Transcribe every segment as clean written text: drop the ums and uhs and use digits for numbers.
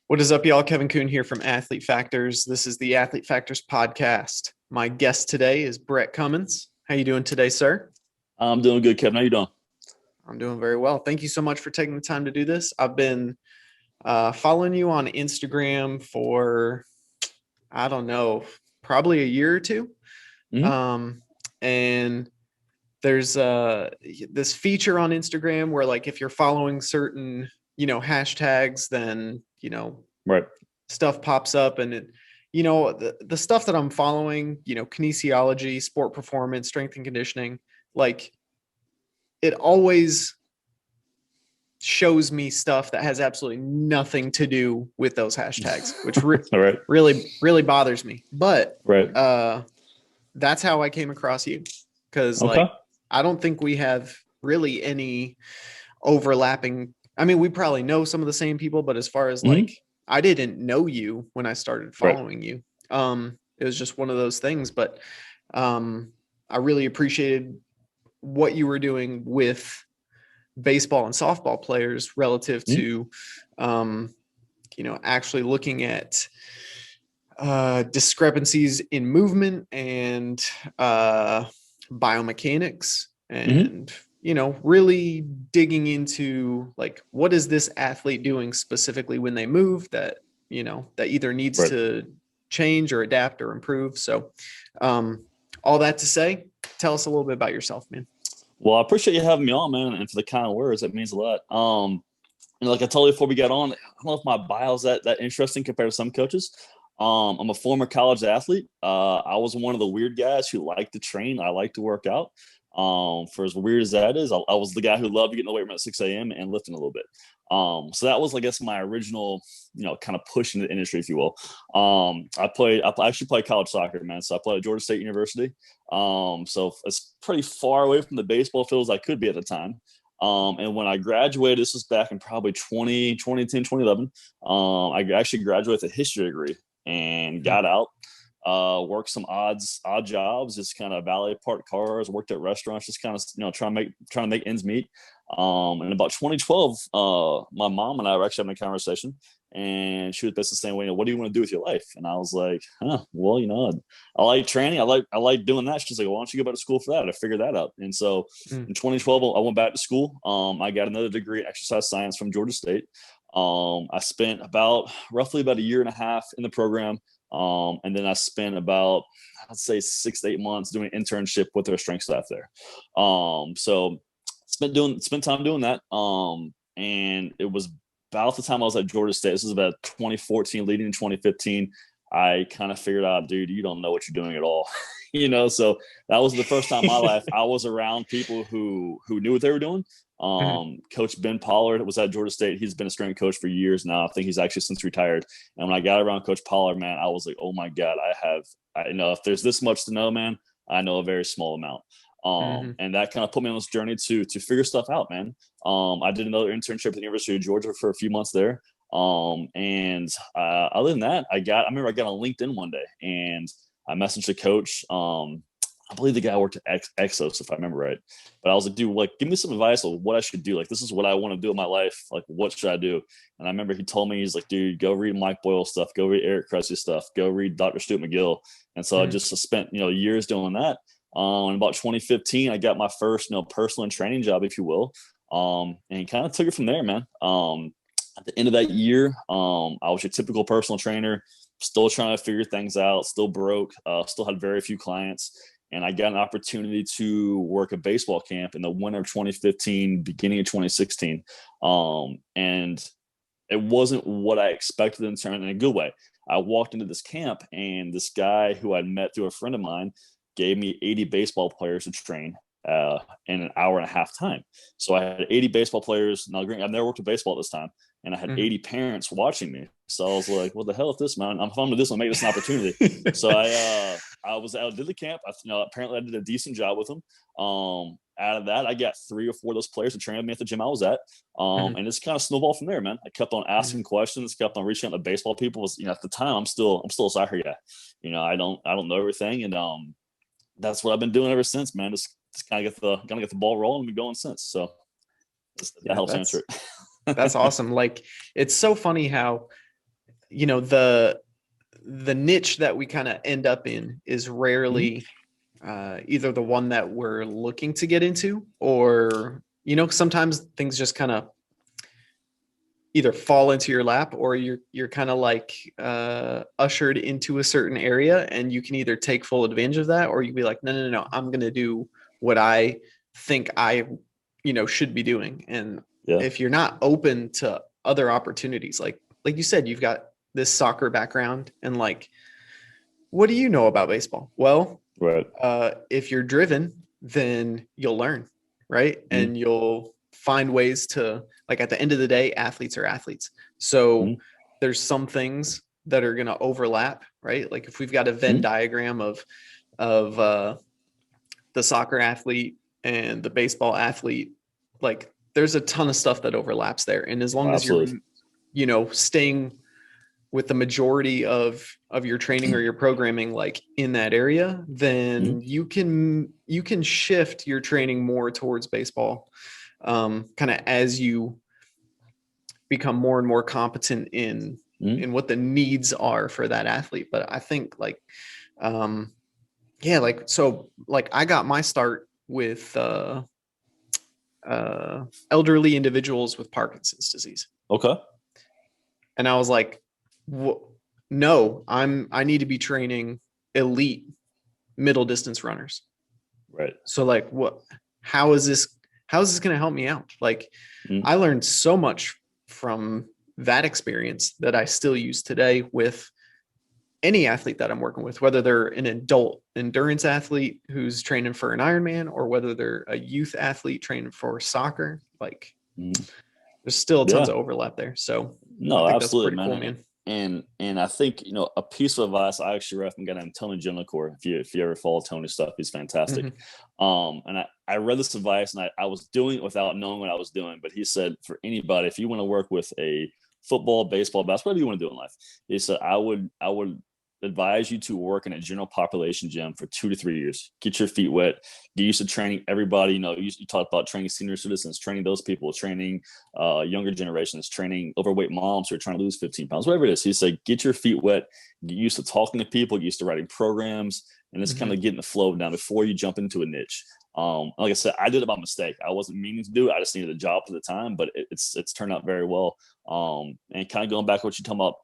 What is up, y'all? Kevin Kuhn here from Athlete Factors. This is the Athlete Factors podcast. My guest today is Brett Cummins. How you doing today, sir? I'm doing good, Kevin. How you doing? I'm doing very well. Thank you so much for taking the time to do this. I've been following you on Instagram for, I don't know, probably a year or two. Mm-hmm. And there's this feature on Instagram where, like, if you're following certain, hashtags, then, Right. stuff pops up, and the stuff that I'm following, kinesiology, sport performance, strength and conditioning, like, it always shows me stuff that has absolutely nothing to do with those hashtags, which All right. really bothers me. But Right. that's how I came across you, because Okay. I don't think we have really any overlapping. I mean, we probably know some of the same people, but as far as Mm-hmm. I didn't know you when I started Right. following you. It was just one of those things, but I really appreciated what you were doing with baseball and softball players relative Mm-hmm. to, actually looking at discrepancies in movement and biomechanics, Mm-hmm. and really digging into, like, what is this athlete doing specifically when they move that that either needs Right. to change or adapt or improve. So all that to say, tell us a little bit about yourself, man. Well, I appreciate you having me on, man, and for the kind words. That means a lot. Like I told you before we got on, I don't know if my bio is that interesting compared to some coaches. I'm a former college athlete. I was one of the weird guys who liked to train. I like to work out. For as weird as that is, I was the guy who loved getting in the weight room at 6 a.m. and lifting a little bit. So that was, I guess, my original, kind of push into the industry, if you will. I actually played college soccer, man. So I played at Georgia State University. So it's pretty far away from the baseball field as I could be at the time. And when I graduated, this was back in probably 2010, 2011. I actually graduated with a history degree and got out. Worked some odd jobs, just kind of valet parked cars, worked at restaurants, just kind of trying to make ends meet. In about 2012, my mom and I were actually having a conversation, and she was basically saying, "Well, what do you want to do with your life?" And I was like, well, I like training, I like doing that." She's like, "Why don't you go back to school for that?" I figured that out, and so in 2012, I went back to school. I got another degree in exercise science from Georgia State. I spent roughly about a year and a half in the program. And then I spent about, I'd say, 6 to 8 months doing an internship with their strength staff there. So spent time doing that. And it was about the time I was at Georgia State. This was about 2014, leading in 2015. I kind of figured out, dude, you don't know what you're doing at all. So that was the first time in my life I was around people who knew what they were doing. Coach Ben Pollard was at Georgia State. He's been a strength coach for years now. I think he's actually since retired. And when I got around Coach Pollard, man, I was like, oh my God, I know if there's this much to know, man, I know a very small amount. And that kind of put me on this journey to figure stuff out, man. I did another internship at the University of Georgia for a few months there. And other than that, I remember I got on LinkedIn one day and I messaged the coach. I believe the guy worked at Exos, if I remember right. But I was like, dude, give me some advice on what I should do. Like, this is what I want to do in my life. Like, what should I do? And I remember he told me, he's like, dude, go read Mike Boyle stuff. Go read Eric Cressey stuff. Go read Dr. Stuart McGill. And so I just spent, years doing that. In about 2015, I got my first, personal and training job, if you will. And kind of took it from there, man. At the end of that year, I was your typical personal trainer, still trying to figure things out, still broke, still had very few clients. And I got an opportunity to work a baseball camp in the winter of 2015, beginning of 2016. And it wasn't what I expected in a good way. I walked into this camp, and this guy who I'd met through a friend of mine gave me 80 baseball players to train in an hour and a half time. So I had 80 baseball players. Now, I've never worked with baseball at this time, and I had 80 parents watching me. So I was like, "What the hell is this, man? I'm fun with this. I'll make this an opportunity." So I did the camp. Apparently I did a decent job with them. Out of that, I got 3 or 4 of those players to train with me at the gym I was at. And it's kind of snowballed from there, man. I kept on asking questions, kept on reaching out to baseball people. At the time, I'm still a soccer guy. I don't know everything, and that's what I've been doing ever since, man. Just kind of get the ball rolling and be going since. So that helps answer it. That's awesome. Like, it's so funny how the niche that we kind of end up in is rarely either the one that we're looking to get into, or sometimes things just kind of either fall into your lap, or you're kind of like ushered into a certain area, and you can either take full advantage of that, or you be like, no, I'm going to do what I think I should be doing. And if you're not open to other opportunities, like you said, you've got this soccer background, and like, what do you know about baseball? Well, right. If you're driven, then you'll learn, right? And you'll find ways to, like, at the end of the day, athletes are athletes. So there's some things that are going to overlap, right? Like if we've got a Venn diagram of the soccer athlete and the baseball athlete, like there's a ton of stuff that overlaps there. And as long as you're, staying with the majority of your training or your programming, like in that area, then you can shift your training more towards baseball, kind of as you become more and more competent in what the needs are for that athlete. But I think like, I got my start with elderly individuals with Parkinson's disease. Okay. And I was like, no, I need to be training elite middle distance runners. Right. So like, how is this going to help me out? Like, I learned so much from that experience that I still use today with any athlete that I'm working with, whether they're an adult endurance athlete who's training for an Ironman, or whether they're a youth athlete training for soccer. Like, there's still tons of overlap there. So no, I think absolutely, that's pretty cool, man. And I think, a piece of advice I actually recommend, guy named Tony Genicourt. If you ever follow Tony's stuff, he's fantastic. And I read this advice, and I was doing it without knowing what I was doing. But he said, for anybody, if you want to work with a football, baseball, basketball, whatever you want to do in life, he said, I would advise you to work in a general population gym for 2 to 3 years. Get your feet wet. Get used to training everybody. You talked about training senior citizens, training those people, training younger generations, training overweight moms who are trying to lose 15 pounds, whatever it is. He said, get your feet wet. Get used to talking to people. Get used to writing programs, and just kind of getting the flow down before you jump into a niche. Like I said, I did it by mistake. I wasn't meaning to do it. I just needed a job at the time, but it's turned out very well. And kind of going back to what you're talking about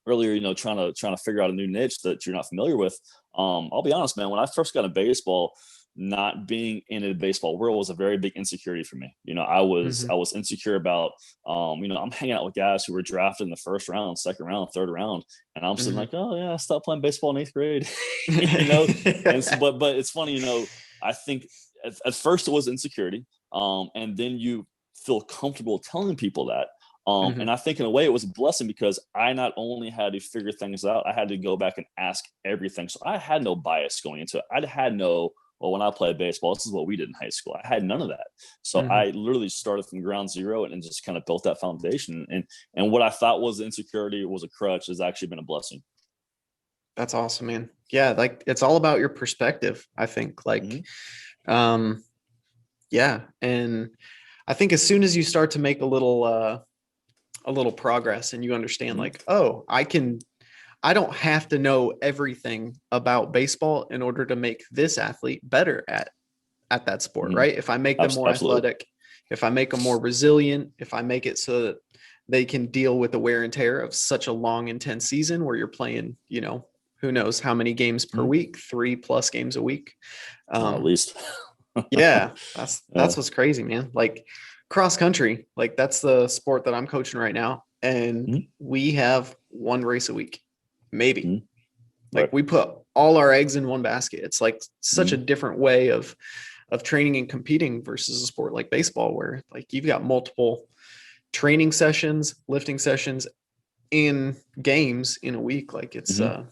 earlier, trying to figure out a new niche that you're not familiar with. I'll be honest, man, when I first got into baseball, not being in a baseball world was a very big insecurity for me. I was insecure about, I'm hanging out with guys who were drafted in the first round, second round, third round. And I'm sitting like, oh yeah, I stopped playing baseball in 8th grade, and but it's funny, I think at first it was insecurity. And then you feel comfortable telling people that. And I think in a way it was a blessing, because I not only had to figure things out, I had to go back and ask everything. So I had no bias going into it. I had no, well, when I played baseball, this is what we did in high school. I had none of that. So I literally started from ground zero and just kind of built that foundation. And what I thought was insecurity was a crutch has actually been a blessing. That's awesome, man. Yeah. Like, it's all about your perspective, I think. Like, yeah. And I think as soon as you start to make a little progress, and you understand like, oh, I don't have to know everything about baseball in order to make this athlete better at that sport, right? If I make them more athletic, if I make them more resilient, if I make it so that they can deal with the wear and tear of such a long, intense season where you're playing, who knows how many games per week, 3+ games a week. At least. Yeah, that's what's crazy, man. Like, cross country, like that's the sport that I'm coaching right now. And we have one race a week, maybe. Like, we put all our eggs in one basket. It's like such a different way of training and competing versus a sport like baseball, where like you've got multiple training sessions, lifting sessions, and games in a week. Like it's got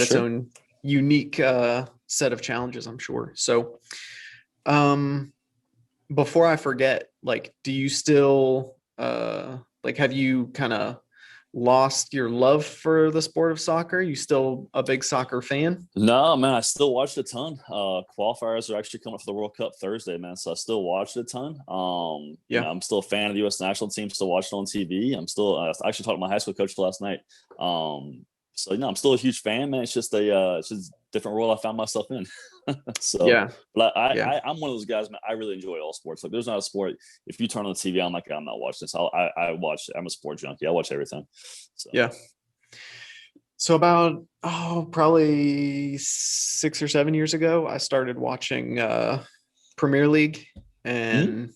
its own unique set of challenges, I'm sure. So before I forget, like, do you still have you kind of lost your love for the sport of soccer? You still a big soccer fan? No, man, I still watched a ton. Qualifiers are actually coming up for the World Cup Thursday, man. So I still watched a ton. Yeah. I'm still a fan of the U.S. national team. Still watching on TV. I'm still I actually talked to my high school coach last night. So I'm still a huge fan, man. It's just a different world I found myself in. So, Yeah. but Yeah. I'm one of those guys, man. I really enjoy all sports. Like, there's not a sport. If you turn on the TV, I'm like, I'm not watching this. I watch. I'm a sport junkie. I watch everything. So Yeah. So about probably 6 or 7 years ago, I started watching Premier League, and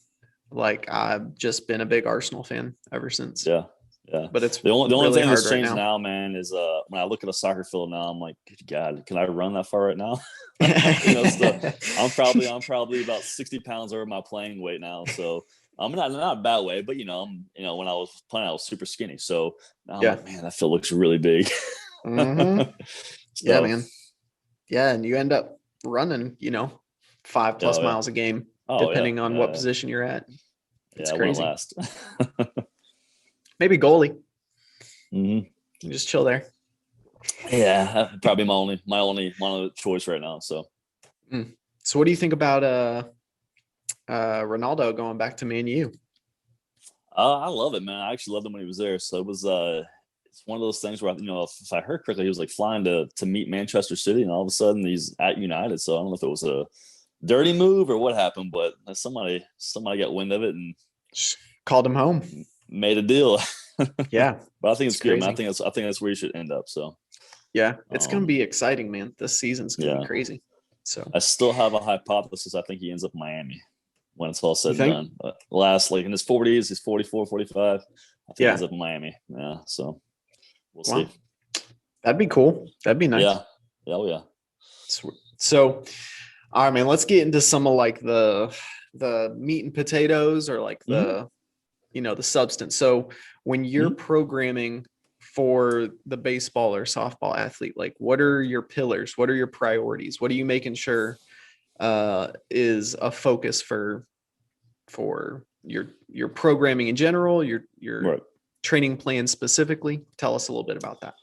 like I've just been a big Arsenal fan ever since. yeah. Yeah. But it's The only really thing that's hard right changed now. now, man, is when I look at a soccer field now, I'm like, good God, can I run that far right now? I'm probably about 60 pounds over my playing weight now. So I'm not a bad way, but when I was playing, I was super skinny. So now I'm Yeah. like, man, that field looks really big. Mm-hmm. Yeah, So man. Yeah, and you end up running, 5+ oh yeah. miles a game, Oh yeah. depending on what Yeah. position you're at. Yeah, It's it wouldn't crazy. last. Maybe goalie. Hmm. You just chill there. Yeah, probably my only choice right now. So So what do you think about Ronaldo going back to Man U? I love it, man. I actually loved him when he was there. So it was it's one of those things where if I heard correctly, he was like flying to meet Manchester City, and all of a sudden he's at United. So I don't know if it was a dirty move or what happened, but somebody got wind of it and Just called him home. made a deal. Yeah. But I think it's good, man. Crazy. I think that's where you should end up. So Yeah. It's going to um, be exciting, man. This season's going to be yeah, crazy. So I still have a hypothesis. I think he ends up in Miami when it's all you said and think? done. Last, like in his 40s, he's 44, 45. I think he Yeah. ends up in Miami. Yeah, so we'll Wow. see. That'd be cool. That'd be nice. Yeah. Oh yeah. So, all right, man, let's get into some of like the meat and potatoes, or like Mm-hmm. the substance. So when you're Mm-hmm. programming for the baseball or softball athlete, like what are your pillars? What are your priorities? What are you making sure is a focus for your programming in general, your Right. training plan specifically? Tell us a little bit about that.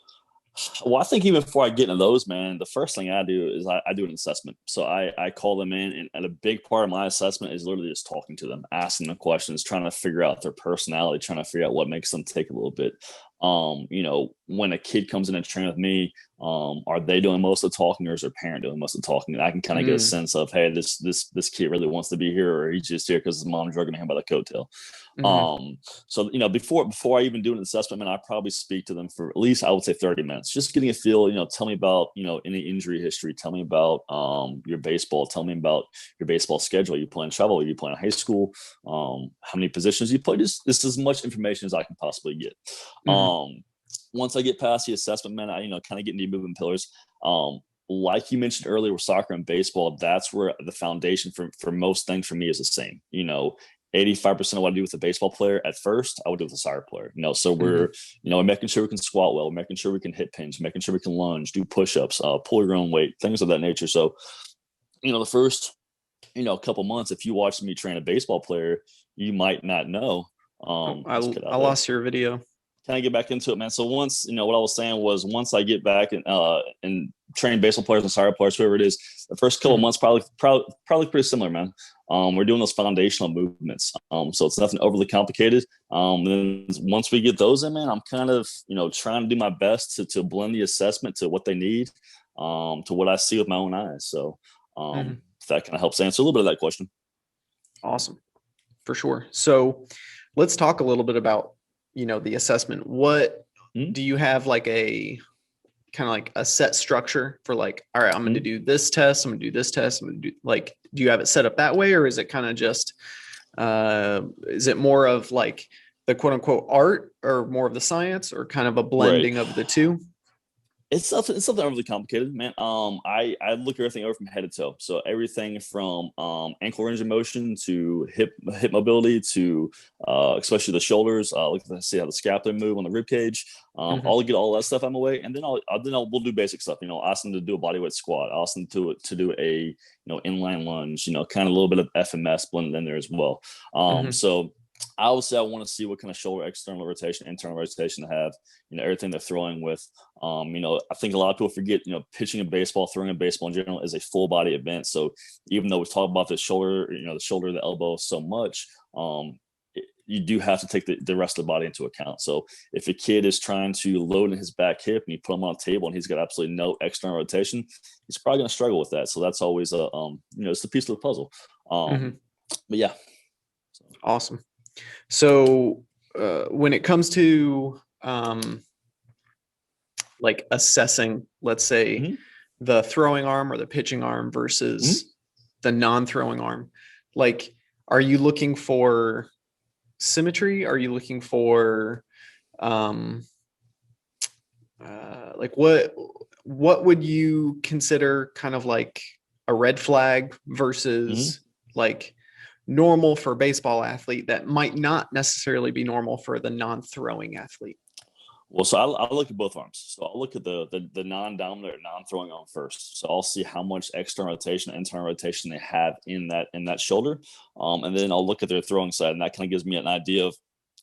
Well, I think even before I get into those, man, the first thing I do is I do an assessment. So I call them in, and a big part of my assessment is literally just talking to them, asking them questions, trying to figure out their personality, trying to figure out what makes them take a little bit. When a kid comes in and train with me, are they doing most of the talking, or is their parent doing most of the talking? And I can kind of get a sense of, hey, this kid really wants to be here, or he's just here because his mom's dragging him by the coattail. Mm-hmm. So before I even do an assessment, man, I probably speak to them for at least, I would say, 30 minutes, just getting a feel. Tell me about any injury history. Tell me about your baseball. Tell me about your baseball schedule. Are you playing travel? Are you playing high school? How many positions you play? Just as much information as I can possibly get. Mm-hmm. Once I get past the assessment, man, I kind of get into moving pillars. Like you mentioned earlier with soccer and baseball, that's where the foundation for most things for me is the same. 85% of what I do with a baseball player at first, I would do with a soccer player. So we're making sure we can squat well, making sure we can hit pins, making sure we can lunge, do push-ups, pull your own weight, things of that nature. So, the first, couple months, if you watch me train a baseball player, you might not know. I I lost your video. Can I get back into it, man? So once, what I was saying was, once I get back and train baseball players and soccer players, whoever it is, the first couple of months probably pretty similar, man. We're doing those foundational movements, so it's nothing overly complicated. Then once we get those in, man, I'm kind of trying to do my best to blend the assessment to what they need, to what I see with my own eyes. So if that kind of helps answer a little bit of that question. Awesome, for sure. So let's talk a little bit about the assessment. What do you have, like a kind of like a set structure for, like, all right, I'm going to do this test, I'm going to do this test, I'm going to do, like, do you have it set up that way, or is it kind of just is it more of like the quote unquote art, or more of the science, or kind of a blending of the two? It's something overly complicated, man. I look at everything over from head to toe. So everything from ankle range of motion to hip mobility to especially the shoulders. Look at see how the scapula move on the rib cage. I'll get all that stuff out of my way, and then we'll do basic stuff. Ask them to do a bodyweight squat. Ask them to do a inline lunge. Kind of a little bit of FMS blended in there as well. So Obviously, I want to see what kind of shoulder external rotation, internal rotation they have, everything they're throwing with. I think a lot of people forget, pitching a baseball, throwing a baseball in general is a full body event. So even though we talk about the shoulder, the elbow so much, you do have to take the rest of the body into account. So if a kid is trying to load in his back hip and you put him on a table and he's got absolutely no external rotation, he's probably going to struggle with that. So that's always it's the piece of the puzzle. But yeah. Awesome. So when it comes to like assessing, let's say the throwing arm or the pitching arm versus the non-throwing arm, like, are you looking for symmetry? Are you looking for like what would you consider kind of like a red flag versus like normal for a baseball athlete that might not necessarily be normal for the non-throwing athlete? Well, so I'll look at both arms. So I'll look at the non-dominant or non-throwing arm first. So I'll see how much external rotation, internal rotation they have in that shoulder, and then I'll look at their throwing side, and that kind of gives me an idea of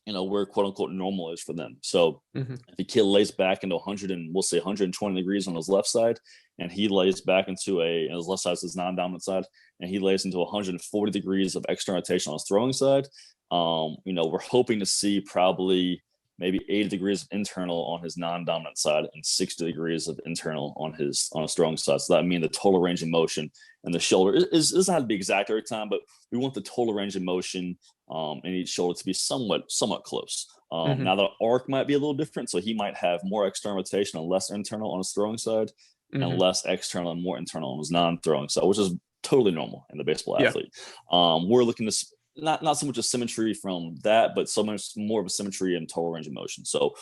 where quote unquote normal is for them. So if the kid lays back into 100 and we'll say 120 degrees on his left side, and he lays back into his left side is his non-dominant side, and he lays into 140 degrees of external rotation on his throwing side, we're hoping to see probably maybe 80 degrees of internal on his non-dominant side and 60 degrees of internal on his throwing side. So that means the total range of motion and the shoulder is doesn't have to be exact every time, but we want the total range of motion in each shoulder to be somewhat close. Now the arc might be a little different, so he might have more external rotation and less internal on his throwing side, and less external and more internal on his non-throwing side, which is totally normal in the baseball athlete. We're looking to not so much a symmetry from that, but so much more of a symmetry in total range of motion. So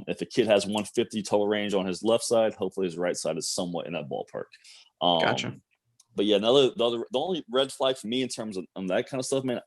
if a kid has 150 total range on his left side, hopefully his right side is somewhat in that ballpark. Gotcha. But yeah, the only red flag for me in terms of that kind of stuff, man,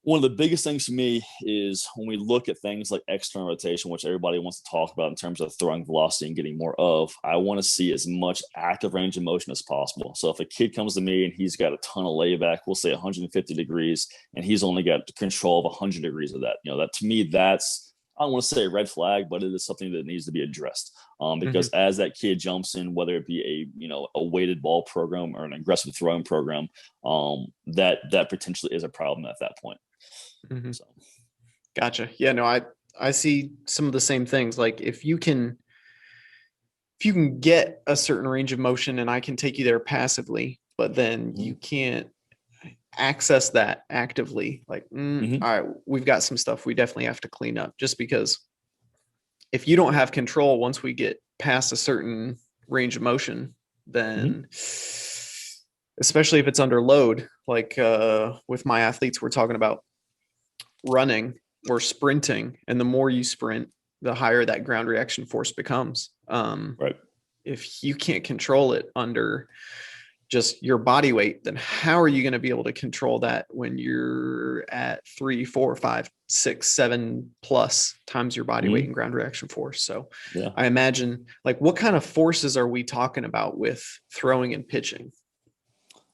one of the biggest things for me is when we look at things like external rotation, which everybody wants to talk about in terms of throwing velocity and getting more of, I want to see as much active range of motion as possible. So if a kid comes to me and he's got a ton of layback, we'll say 150 degrees, and he's only got control of 100 degrees of that, that to me, that's, I don't want to say a red flag, but it is something that needs to be addressed. Because as that kid jumps in, whether it be a weighted ball program or an aggressive throwing program, that potentially is a problem at that point. So. Gotcha. Yeah, no, I see some of the same things. Like if you can get a certain range of motion and I can take you there passively, but then you can't access that actively, like, all right, we've got some stuff we definitely have to clean up, just because if you don't have control, once we get past a certain range of motion, then especially if it's under load, like with my athletes, we're talking about running or sprinting, and the more you sprint, the higher that ground reaction force becomes. Right. If you can't control it under just your body weight, then how are you going to be able to control that when you're at 3, 4, 5, 6, 7 plus times your body weight and ground reaction force? So I imagine, like, what kind of forces are we talking about with throwing and pitching?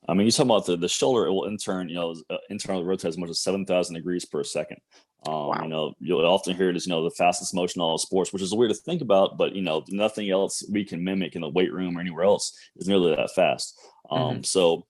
I mean, you talk about the shoulder, it will internally rotate as much as 7,000 degrees per second. Wow. You'll often hear it as, the fastest motion in all sports, which is weird to think about, but, nothing else we can mimic in the weight room or anywhere else is nearly that fast. So,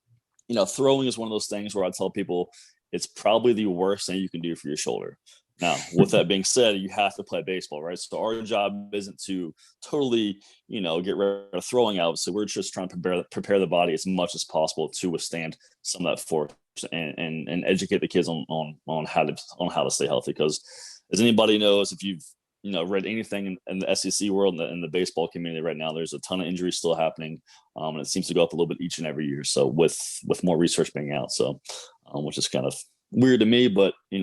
throwing is one of those things where I tell people it's probably the worst thing you can do for your shoulder. Now, with that being said, you have to play baseball, right? So our job isn't to totally, get rid of throwing out. So we're just trying to prepare the body as much as possible to withstand some of that force and educate the kids on how to stay healthy. Because as anybody knows, if you've read anything in the SEC world and in the baseball community right now, there's a ton of injuries still happening, and it seems to go up a little bit each and every year. So with more research being out, so which is kind of weird to me, but we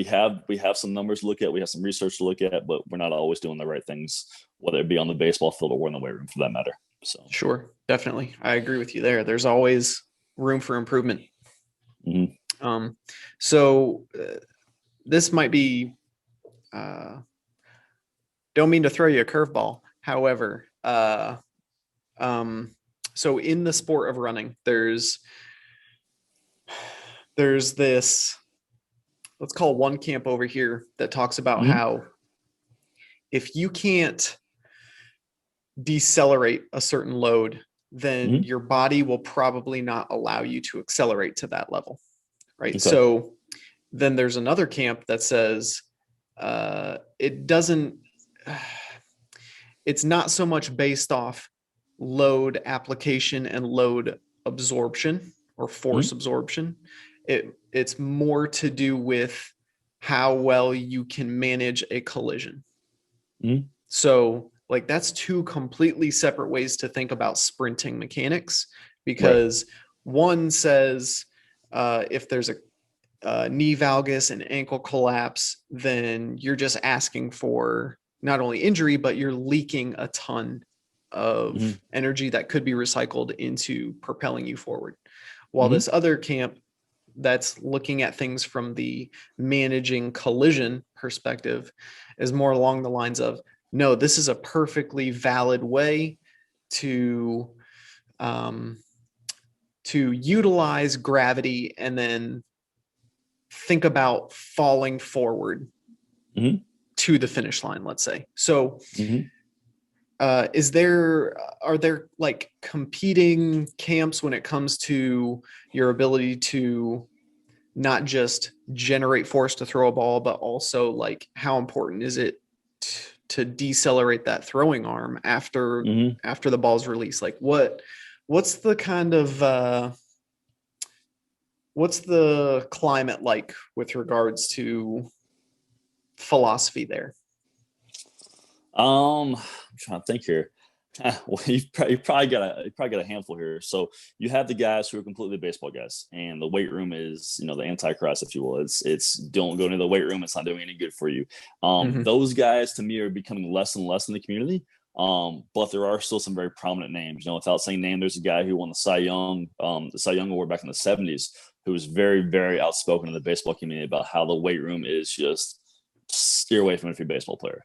have some numbers to look at, we have some research to look at, but we're not always doing the right things, whether it be on the baseball field or in the weight room, for that matter. So sure, definitely, I agree with you there. There's always room for improvement. So this might be, don't mean to throw you a curveball. However, so in the sport of running, there's this let's call one camp over here that talks about how if you can't decelerate a certain load, then your body will probably not allow you to accelerate to that level. Right. Okay. So then there's another camp that says it's not so much based off load application and load absorption or force absorption. It's more to do with how well you can manage a collision. So like that's two completely separate ways to think about sprinting mechanics, because one says if there's a knee valgus and ankle collapse, then you're just asking for not only injury, but you're leaking a ton of energy that could be recycled into propelling you forward. While this other camp that's looking at things from the managing collision perspective is more along the lines of, no, this is a perfectly valid way to utilize gravity and then think about falling forward to the finish line, let's say. So are there like competing camps when it comes to your ability to not just generate force to throw a ball, but also like how important is it to decelerate that throwing arm after the ball's released? Like what's the kind of what's the climate like with regards to philosophy there? I'm trying to think here. Well, you probably got a handful here. So you have the guys who are completely baseball guys, and the weight room is, the antichrist, if you will. It's don't go into the weight room. It's not doing any good for you. Those guys to me are becoming less and less in the community. But there are still some very prominent names. Without saying name, there's a guy who won the Cy Young Award back in the 70s, who was very, very outspoken in the baseball community about how the weight room is just steer away from it if you're a baseball player.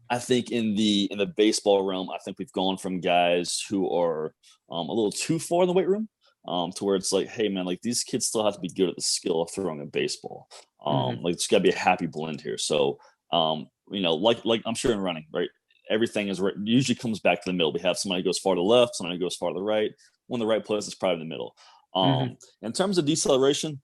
I think in the baseball realm, I think we've gone from guys who are a little too far in the weight room to where it's like, hey man, like these kids still have to be good at the skill of throwing a baseball. Like it's got to be a happy blend here. So like I'm sure in running, right? Everything is usually comes back to the middle. We have somebody who goes far to the left, somebody who goes far to the right. One of the right place is probably in the middle. In terms of deceleration,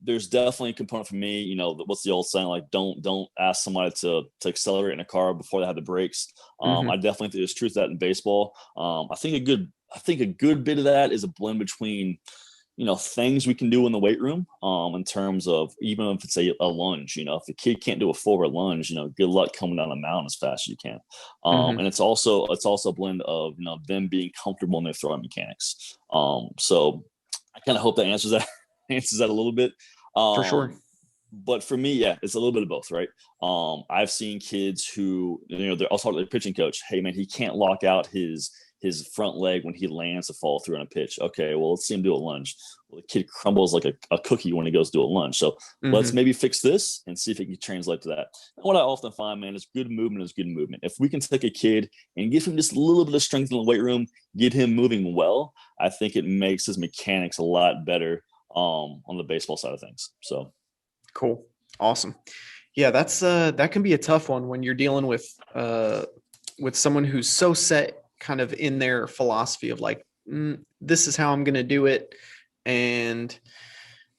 there's definitely a component for me. What's the old saying? Like, don't ask somebody to accelerate in a car before they have the brakes. I definitely think there's truth to that in baseball. I think a good bit of that is a blend between things we can do in the weight room, in terms of even if it's a lunge. If the kid can't do a forward lunge, good luck coming down a mountain as fast as you can. And it's also a blend of them being comfortable in their throwing mechanics. So I kind of hope that answers that a little bit. For sure. But for me, yeah, it's a little bit of both, right? I've seen kids who, I'll talk to the pitching coach. Hey man, he can't lock out his front leg when he lands to follow through on a pitch. Okay, well, let's see him do a lunge. Well, the kid crumbles like a cookie when he goes to do a lunge. So let's maybe fix this and see if it can translate to that. And what I often find, man, is good movement is good movement. If we can take a kid and give him just a little bit of strength in the weight room, get him moving well, I think it makes his mechanics a lot better on the baseball side of things. So cool. Awesome. Yeah, that's that can be a tough one when you're dealing with someone who's so set kind of in their philosophy of like, this is how I'm going to do it. And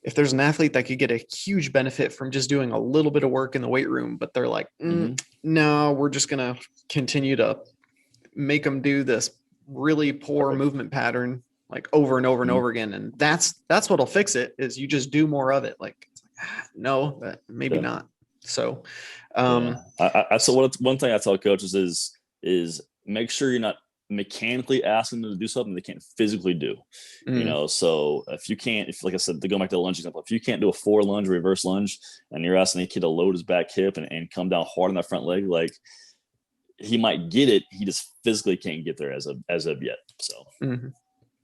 if there's an athlete that could get a huge benefit from just doing a little bit of work in the weight room, but they're like, no, we're just going to continue to make them do this really poor movement pattern like over and over and over again. And that's what'll fix it, is you just do more of it. Like, no, maybe not. So, so one thing I tell coaches is make sure you're not mechanically asking them to do something they can't physically do. So if like I said, to go back to the lunge example, if you can't do a forward lunge, reverse lunge, and you're asking a kid to load his back hip and come down hard on that front leg, like he might get it, he just physically can't get there as of yet. So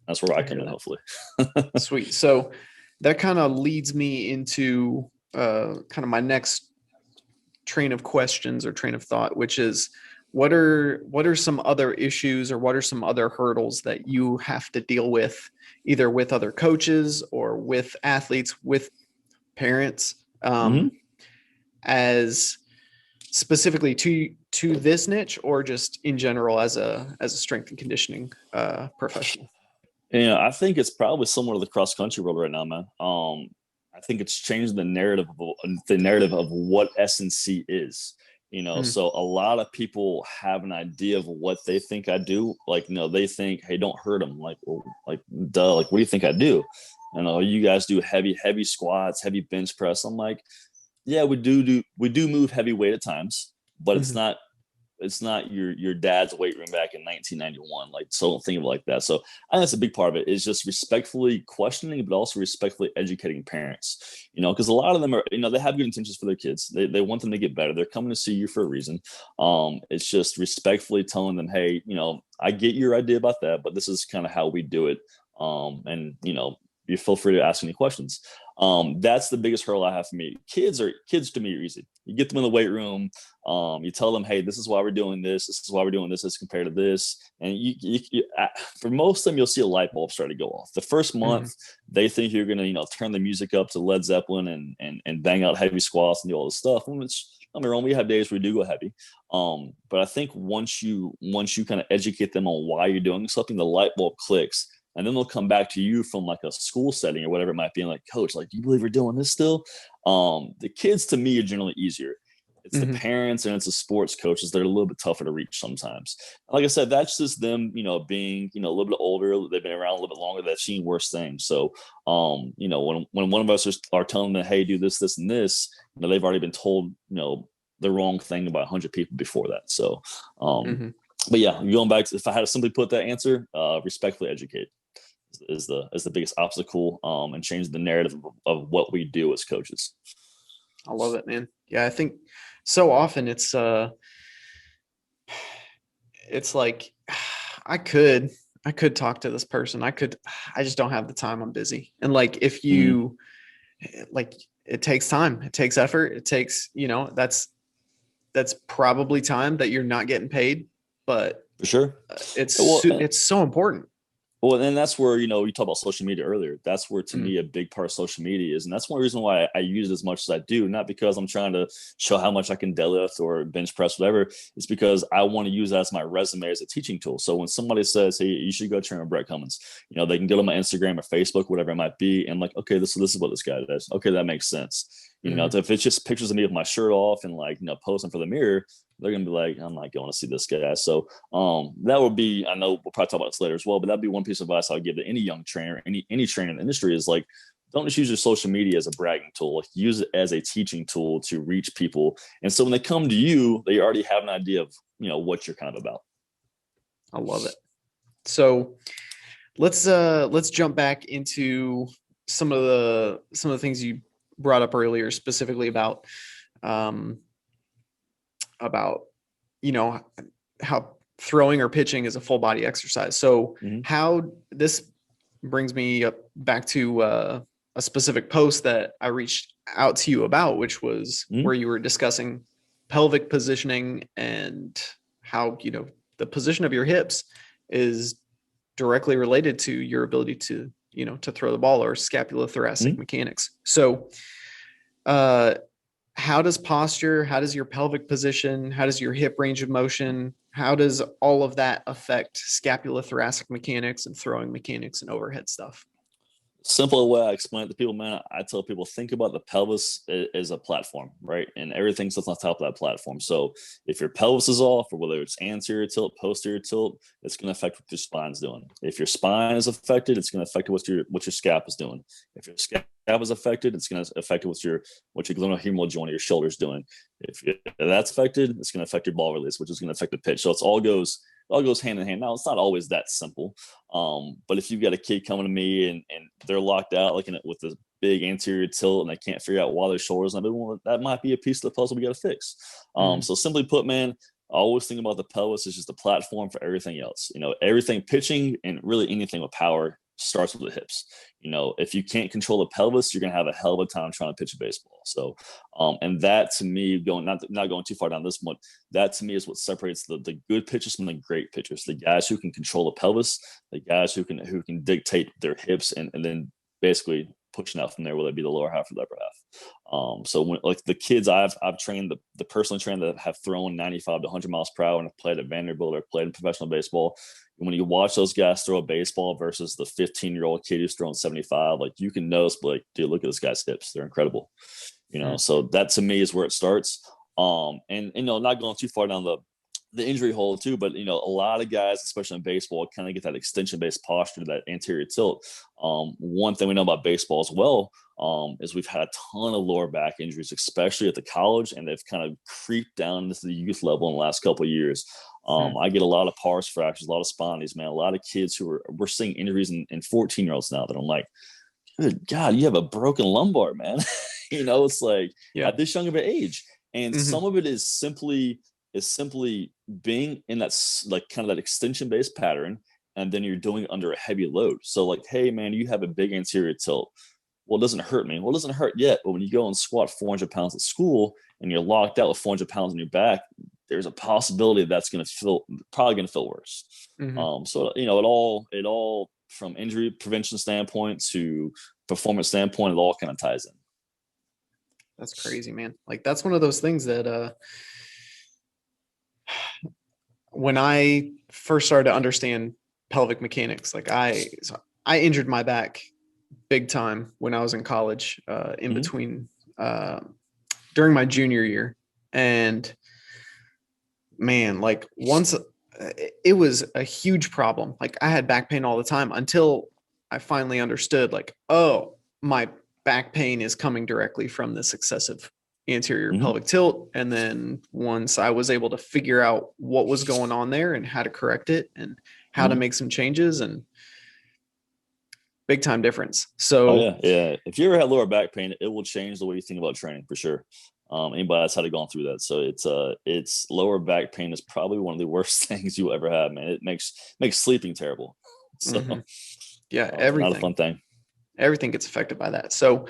that's where I come in, hopefully. Sweet. So that kind of leads me into kind of my next train of questions or train of thought, which is, what are some other issues or what are some other hurdles that you have to deal with, either with other coaches or with athletes, with parents, Mhm. as specifically to this niche, or just in general as a strength and conditioning professional? Yeah, I think it's probably similar to the cross country world right now, man. I think it's changed the narrative of what S&C is. Mm, So a lot of people have an idea of what they think I do. Like, they think, hey, don't hurt them. Like, well, like, duh. Like, what do you think I do? You guys do heavy squats, heavy bench press. I'm like, yeah, we do move heavy weight at times, but it's mhm, not your dad's weight room back in 1991. Like, so don't think of it like that. So I think that's a big part of it, is just respectfully questioning, but also respectfully educating parents, because a lot of them are, they have good intentions for their kids. They want them to get better. They're coming to see you for a reason. It's just respectfully telling them, hey, I get your idea about that, but this is kind of how we do it. And you feel free to ask any questions. That's the biggest hurdle I have for me. Kids to me are easy. You get them in the weight room. You tell them, hey, this is why we're doing this. This is why we're doing this as compared to this. And for most of them, you'll see a light bulb start to go off. The first mhm, month, they think you're gonna, turn the music up to Led Zeppelin and bang out heavy squats and do all this stuff. Which, I'm wrong, we have days where we do go heavy. But I think once you kind of educate them on why you're doing something, the light bulb clicks. And then they'll come back to you from like a school setting or whatever it might be, and like, coach, like, do you believe we're doing this still? The kids to me are generally easier. It's the mhm, parents and it's the sports coaches that are a little bit tougher to reach sometimes. Like I said, that's just them, being, a little bit older. They've been around a little bit longer. They've seen worse things. So, when one of us are telling them, hey, do this, this, and this, they've already been told, the wrong thing about 100 people before that. So, mhm. but yeah, going back to, if I had to simply put that answer, respectfully educate is the biggest obstacle, and change the narrative of what we do as coaches. I love it, man. Yeah, I think so often it's like I could talk to this person. I just don't have the time. I'm busy. And like if Mm-hmm. you like it takes time, it takes effort, it takes, that's probably time that you're not getting paid, but For sure. it's Well, it's so important. Well, and that's where, we talked about social media earlier. That's where, to Mm, me, a big part of social media is. And that's one reason why I use it as much as I do, not because I'm trying to show how much I can deadlift or bench press, whatever. It's because I want to use that as my resume as a teaching tool. So when somebody says, hey, you should go train with Brett Cummins, they can go to my Instagram or Facebook, whatever it might be. And like, okay, this is what this guy does. Okay, that makes sense. mhm. If it's just pictures of me with my shirt off and like, posing for the mirror, they're going to be like, I'm not going to see this guy. So that would be, I know we'll probably talk about this later as well, but that'd be one piece of advice I would give to any young trainer, any trainer in the industry, is like, don't just use your social media as a bragging tool. Like, use it as a teaching tool to reach people. And so when they come to you, they already have an idea of, what you're kind of about. I love it. So let's jump back into some of the things you brought up earlier, specifically um about you know how throwing or pitching is a full body exercise. So Mm-hmm. how this brings me up back to a specific post that I reached out to you about, which was Mm-hmm. where you were discussing pelvic positioning and how the position of your hips is directly related to your ability to throw the ball, or scapulothoracic Mm-hmm. mechanics. So uh how does posture, how does your pelvic position, how does your hip range of motion, how does all of that affect scapulothoracic mechanics and throwing mechanics and overhead stuff? Simple way I explain it to people, man, I tell people, think about the pelvis as a platform, right? And everything sits on top of that platform. So if your pelvis is off, or whether it's anterior tilt, posterior tilt, it's going to affect what your spine's doing. If your spine is affected, it's going to affect what your scap is doing. If your scap is affected, it's going to affect what your glenohumeral joint of your shoulder's doing. If that's affected, it's going to affect your ball release, which is going to affect the pitch. So it all goes hand in hand. Now, it's not always that simple. But if you've got a kid coming to me and they're locked out, like with this big anterior tilt, and they can't figure out why their shoulders, well, that might be a piece of the puzzle we got to fix. Mm-hmm. So simply put, man, I always think about the pelvis as just a platform for everything else. Everything pitching and really anything with power starts with the hips. If you can't control the pelvis, you're going to have a hell of a time trying to pitch a baseball. So, and that to me, not going too far down this one, that to me is what separates the good pitchers from the great pitchers. The guys who can control the pelvis, the guys who can dictate their hips, and then basically pushing out from there, whether it be the lower half or the upper half. So when like the kids I've trained, the personally trained that have thrown 95 to 100 miles per hour and have played at Vanderbilt or played in professional baseball, and when you watch those guys throw a baseball versus the 15-year-old kid who's throwing 75, like you can notice, like, dude, look at this guy's hips. They're incredible. So that to me is where it starts. And not going too far down the injury hole too, but a lot of guys, especially in baseball, kind of get that extension based posture, that anterior tilt. One thing we know about baseball as well is we've had a ton of lower back injuries, especially at the college, and they've kind of creeped down into the youth level in the last couple of years. I get a lot of pars fractures, a lot of spondies, man. A lot of kids we're seeing injuries in 14-year-olds now that I'm like, good God, you have a broken lumbar, man. It's like at this young of an age. And some of it is simply being in that like kind of that extension based pattern, and then you're doing it under a heavy load. So like, hey man, you have a big anterior tilt. Well, it doesn't hurt me. Well, it doesn't hurt yet, but when you go and squat 400 pounds at school and you're locked out with 400 pounds on your back, there's a possibility that's probably going to feel worse. So it all from injury prevention standpoint to performance standpoint, it all kind of ties in. That's crazy, man. Like that's one of those things that when I first started to understand pelvic mechanics, like I injured my back big time when I was in college, in between, during my junior year. And man, like once it was a huge problem. Like I had back pain all the time until I finally understood, like, oh, my back pain is coming directly from this excessive anterior pelvic tilt. And then once I was able to figure out what was going on there and how to correct it and how to make some changes, and big time difference. So yeah. If you ever had lower back pain, it will change the way you think about training for sure. Anybody that's had gone through that. So it's lower back pain is probably one of the worst things you will ever have, man. It makes sleeping terrible. So everything, not a fun thing. Everything gets affected by that. So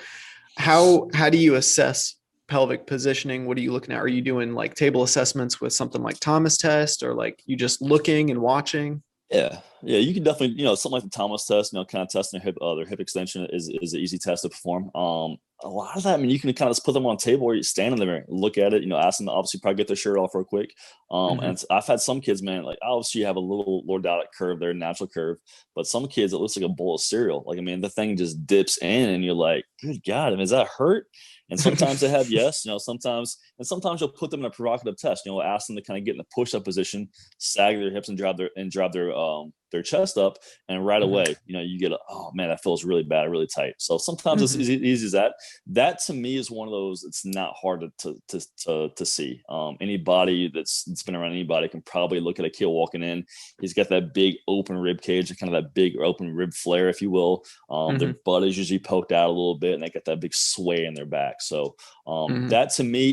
how do you assess pelvic positioning? What are you looking at? Are you doing like table assessments with something like Thomas test, or like you just looking and watching? Yeah, you can definitely, something like the Thomas test, kind of testing their hip extension is an easy test to perform. A lot of that, I mean, you can kind of just put them on a table or you stand in there, look at it, ask them to obviously probably get their shirt off real quick. And I've had some kids, man, like obviously you have a little lordotic curve there, natural curve, but some kids, it looks like a bowl of cereal. Like, I mean, the thing just dips in and you're like, good God, I mean, does that hurt? And sometimes they have yes, sometimes you'll put them in a provocative test. Ask them to kind of get in the push-up position, sag their hips and drop their chest up, and right away, you get oh man, that feels really bad, really tight. So sometimes it's as easy as that. That to me is one of those. It's not hard to see. Anybody that's been around anybody can probably look at a kid walking in. He's got that big open rib cage, kind of that big open rib flare, if you will. Their butt is usually poked out a little bit, and they got that big sway in their back. So that to me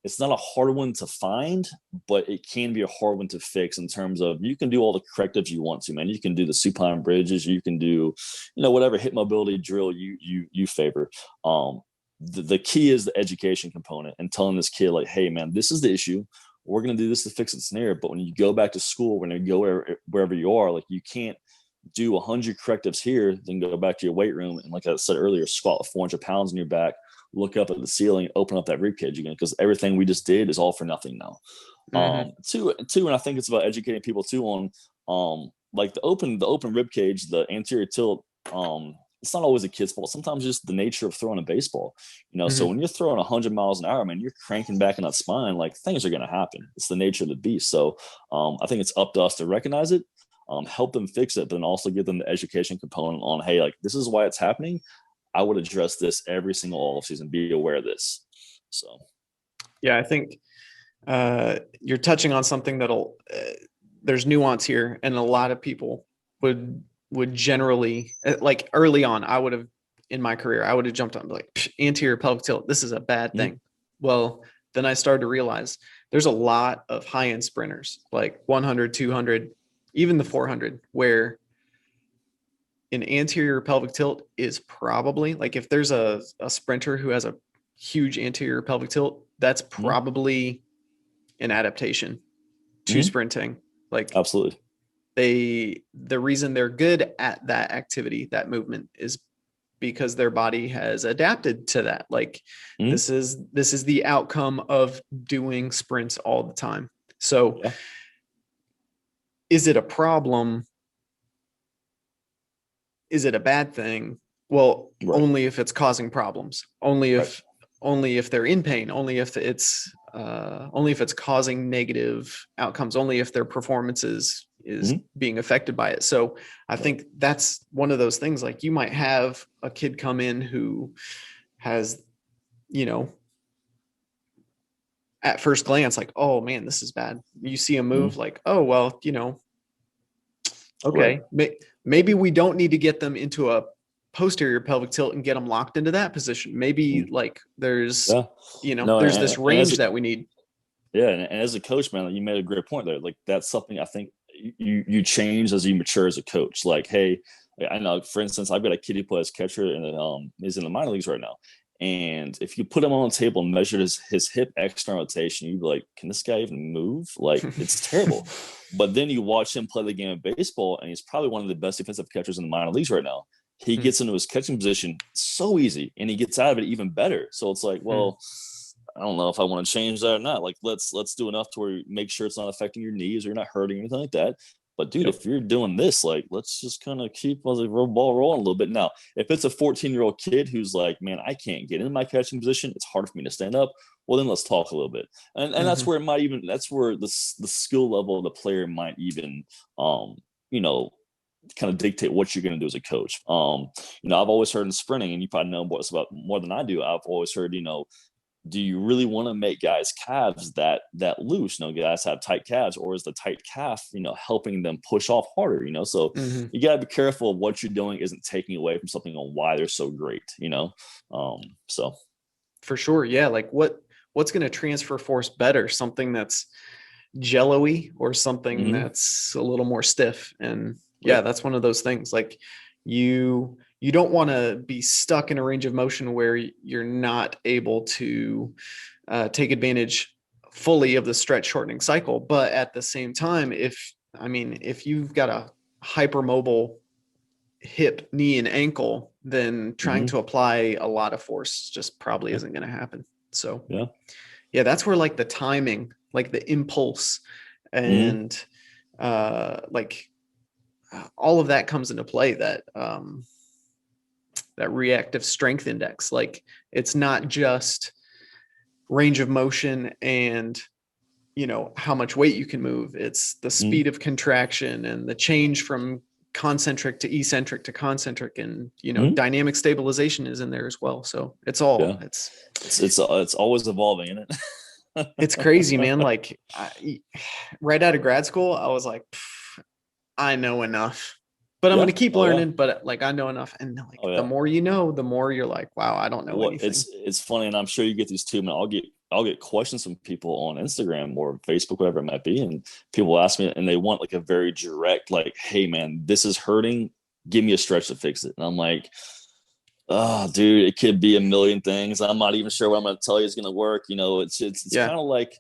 it's not a hard one to find, but it can be a hard one to fix in terms of you can do all the correctives you want to, man. You can do the supine bridges, you can do, whatever hip mobility drill you favor. The key is the education component and telling this kid like, hey man, this is the issue. We're going to do this to fix it scenario. But when you go back to school, we're going to go wherever you are, like you can't do 100 correctives here, then go back to your weight room. And like I said earlier, squat with 400 pounds in your back, look up at the ceiling, open up that rib cage again, because everything we just did is all for nothing now. Two, and I think it's about educating people too on like the open rib cage, the anterior tilt. It's not always a kid's fault. Sometimes just the nature of throwing a baseball. So when you're throwing 100 miles an hour, man, you're cranking back in that spine. Like things are going to happen. It's the nature of the beast. So I think it's up to us to recognize it, help them fix it, but then also give them the education component on, hey, like this is why it's happening. I would address this every single off season. Be aware of this. So, yeah, I think you're touching on something that'll. There's nuance here, and a lot of people would generally, like early on, I would have in my career, I would have jumped on like anterior pelvic tilt. This is a bad thing. Well, then I started to realize there's a lot of high end sprinters, like 100, 200, even the 400, where an anterior pelvic tilt is probably like if there's a sprinter who has a huge anterior pelvic tilt, that's probably an adaptation to sprinting. Like absolutely. The reason they're good at that activity, that movement, is because their body has adapted to that. Like Mhm. this is the outcome of doing sprints all the time. So Yeah. is it a problem? Is it a bad thing? Well, Right. only if it's causing problems, only if they're in pain, only if it's causing negative outcomes, only if their performance is Mhm. being affected by it. So I think that's one of those things. Like you might have a kid come in who has, you know, at first glance, like, oh man, this is bad. You see a move like, oh, well, you know, okay, maybe we don't need to get them into a posterior pelvic tilt and get them locked into that position. Maybe like there's, Yeah. No, there's this range that we need. Yeah, and as a coach, man, you made a great point there. Like that's something I think you change as you mature as a coach. Like, hey, I know, for instance, I've got a kid who plays catcher and he's in the minor leagues right now. And if you put him on the table and measure his hip external rotation, you'd be like, can this guy even move? Like, it's terrible. But then you watch him play the game of baseball, and he's probably one of the best defensive catchers in the minor leagues right now. He gets into his catching position so easy, and he gets out of it even better. So it's like, well, I don't know if I want to change that or not. Like, let's do enough to where you make sure it's not affecting your knees or you're not hurting or anything like that. But dude, if you're doing this, like, let's just kind of keep the ball rolling a little bit. Now, if it's a 14-year-old kid who's like, man, I can't get in my catching position, it's hard for me to stand up. Well, then let's talk a little bit. And that's where it might even, that's where the skill level of the player might even, you know, kind of dictate what you're going to do as a coach. You know, I've always heard in sprinting, and you probably know what's about more than I do. I've always heard, you know, do you really want to make guys' calves that loose? You know, guys have tight calves, or is the tight calf, you know, helping them push off harder? You know, so you got to be careful of what you're doing isn't taking away from something on why they're so great. You know, so For sure, yeah. Like what's going to transfer force better? Something that's jello-y or something that's a little more stiff? And yeah, that's one of those things. Like you don't want to be stuck in a range of motion where you're not able to take advantage fully of the stretch shortening cycle. But at the same time, if you've got a hypermobile hip, knee, and ankle, then trying to apply a lot of force just probably isn't going to happen. So yeah, that's where like the timing, like the impulse and like all of that comes into play. That that reactive strength index. Like it's not just range of motion and, you know, how much weight you can move. It's the speed of contraction and the change from concentric to eccentric to concentric, and, you know, dynamic stabilization is in there as well. So it's all, it's always evolving, isn't it? It's crazy, man. Like right out of grad school, I was like, I know enough, but I'm going to keep learning. But like, I know enough. And like, the more you know, the more you're like, wow, I don't know anything. It's funny. And I'm sure you get these too, man. I'll get questions from people on Instagram or Facebook, whatever it might be. And people ask me, and they want like a very direct, like, hey man, this is hurting. Give me a stretch to fix it. And I'm like, oh dude, it could be a million things. I'm not even sure what I'm going to tell you is going to work. You know, it's kind of like,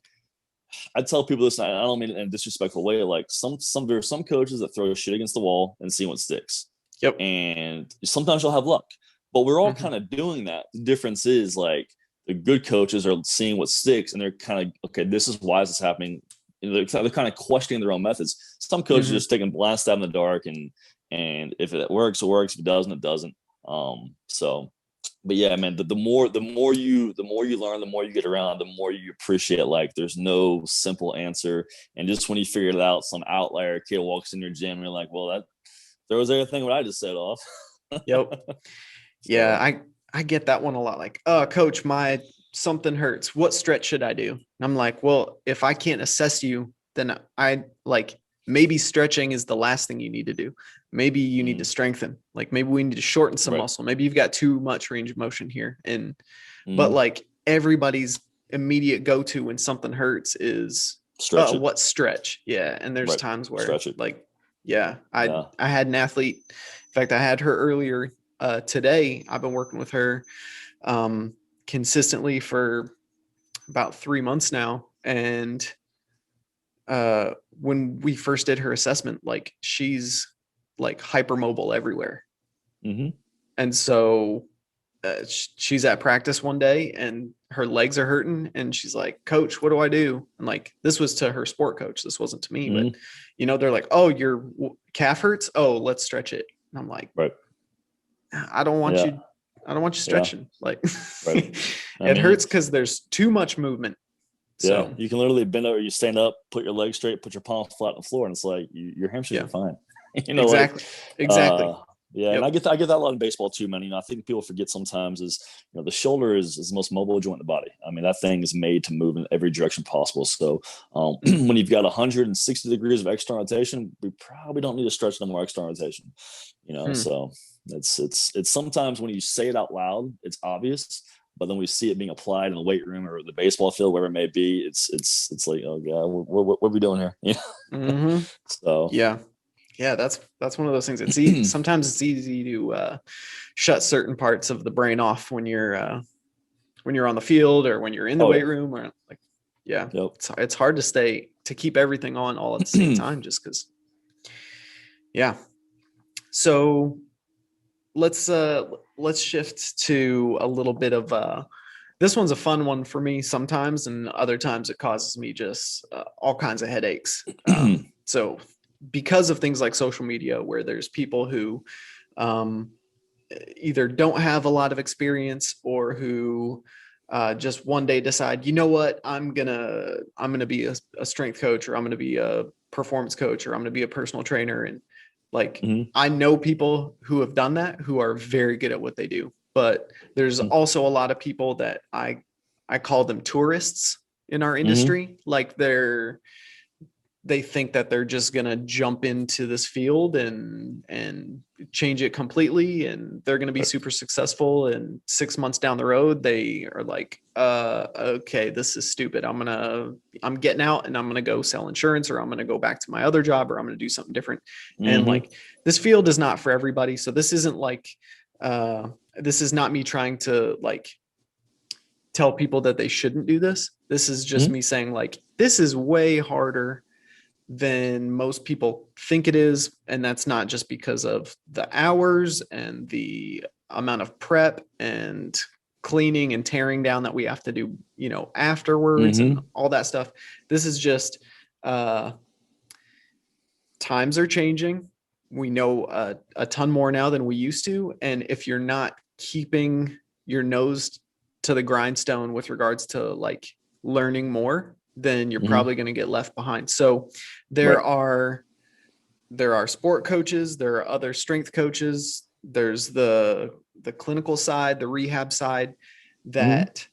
I tell people this, and I don't mean it in a disrespectful way. Like there are some coaches that throw shit against the wall and see what sticks. Yep. And sometimes you'll have luck, but we're all kind of doing that. The difference is like the good coaches are seeing what sticks, and they're kind of, okay, this is why is this happening. They're kind of questioning their own methods. Some coaches just taking blast stab in the dark, and if it works, it works. If it doesn't, it doesn't. But yeah, man, the more you learn, the more you get around, the more you appreciate, like, there's no simple answer. And just when you figure it out, some outlier kid walks in your gym and you're like, well, that throws everything what I just said off. Yep. Yeah, I get that one a lot. Like, coach, my something hurts. What stretch should I do? And I'm like, well, if I can't assess you, then I like, maybe stretching is the last thing you need to do. Maybe you need to strengthen. Like maybe we need to shorten some muscle. Maybe you've got too much range of motion here. And but like everybody's immediate go-to when something hurts is what stretch? Yeah. And there's times where like, I had an athlete. In fact, I had her earlier today. I've been working with her consistently for about 3 months now. And when we first did her assessment, like she's like hypermobile everywhere. And so she's at practice one day and her legs are hurting. And she's like, Coach, what do I do? And like, this was to her sport coach. This wasn't to me, but they're like, oh, your calf hurts. Oh, let's stretch it. And I'm like, right. I don't want you stretching. Like Right. it hurts because there's too much movement. So you can literally bend over, you stand up, put your legs straight, put your palms flat on the floor, and it's like your hamstrings are fine. Exactly. And I get that a lot in baseball too, man. I think people forget sometimes is, the shoulder is the most mobile joint in the body. I mean, that thing is made to move in every direction possible. So when you've got 160 degrees of external rotation, we probably don't need to stretch no more external rotation. So it's sometimes when you say it out loud, it's obvious, but then we see it being applied in the weight room or the baseball field, wherever it may be. It's like, oh God, what are we doing here? So that's one of those things. It's easy. Sometimes it's easy to shut certain parts of the brain off when you're on the field or when you're in the weight room, or like, it's hard to keep everything on all at the same time, just because. So let's shift to a little bit of this one's a fun one for me sometimes, and other times it causes me just all kinds of headaches. So because of things like social media, where there's people who either don't have a lot of experience or who just one day decide, you know what, I'm gonna be a strength coach, or I'm gonna be a performance coach, or I'm gonna be a personal trainer. And like, I know people who have done that, who are very good at what they do, but there's also a lot of people that I call them tourists in our industry. Like they think that they're just going to jump into this field and change it completely, and they're going to be super successful. And 6 months down the road, they are like, okay, this is stupid. I'm getting out and I'm going to go sell insurance, or I'm going to go back to my other job, or I'm going to do something different. And like, this field is not for everybody. So this isn't like, this is not me trying to like tell people that they shouldn't do this. This is just me saying, like, this is way harder than most people think it is. And that's not just because of the hours and the amount of prep and cleaning and tearing down that we have to do, afterwards and all that stuff. This is just, times are changing. We know a ton more now than we used to. And if you're not keeping your nose to the grindstone with regards to like learning more, then you're probably going to get left behind. So there are sport coaches, there are other strength coaches, there's the clinical side, the rehab side that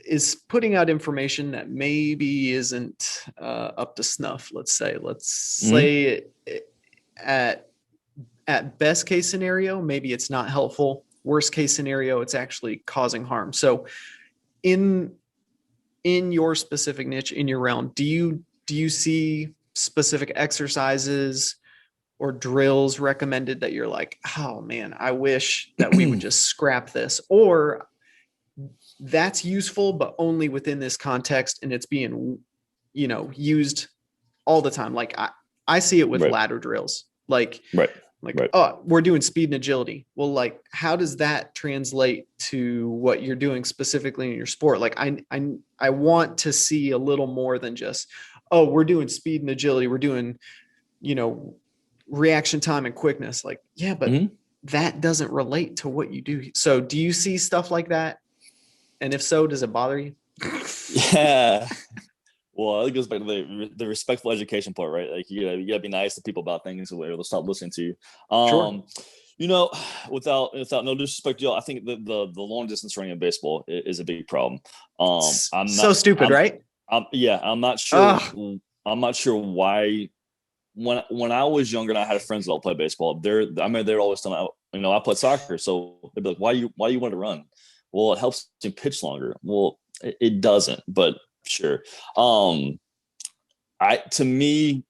is putting out information that maybe isn't up to snuff. Let's say at best case scenario, maybe it's not helpful. Worst case scenario, it's actually causing harm. So in your specific niche, in your realm, do you see specific exercises or drills recommended that you're like, oh man, I wish that we would just scrap this, or that's useful, but only within this context, and it's being, used all the time? Like I see it with ladder drills, oh, we're doing speed and agility. Well, like, how does that translate to what you're doing specifically in your sport? Like, I want to see a little more than just, oh, we're doing speed and agility, we're doing, reaction time and quickness. Like, yeah, but that doesn't relate to what you do. So do you see stuff like that? And if so, does it bother you? Yeah. Well, it goes back to the respectful education part, right? Like, you gotta be nice to people about things, or they'll stop listening to you. Sure. Without no disrespect, I think the long distance running in baseball is a big problem. I'm so stupid, right? I'm not sure. I'm not sure why. When I was younger and I had friends that all play baseball, they're always telling me, I played soccer, so they'd be like, why you want to run? Well, it helps you pitch longer. Well, it doesn't, but sure. To me,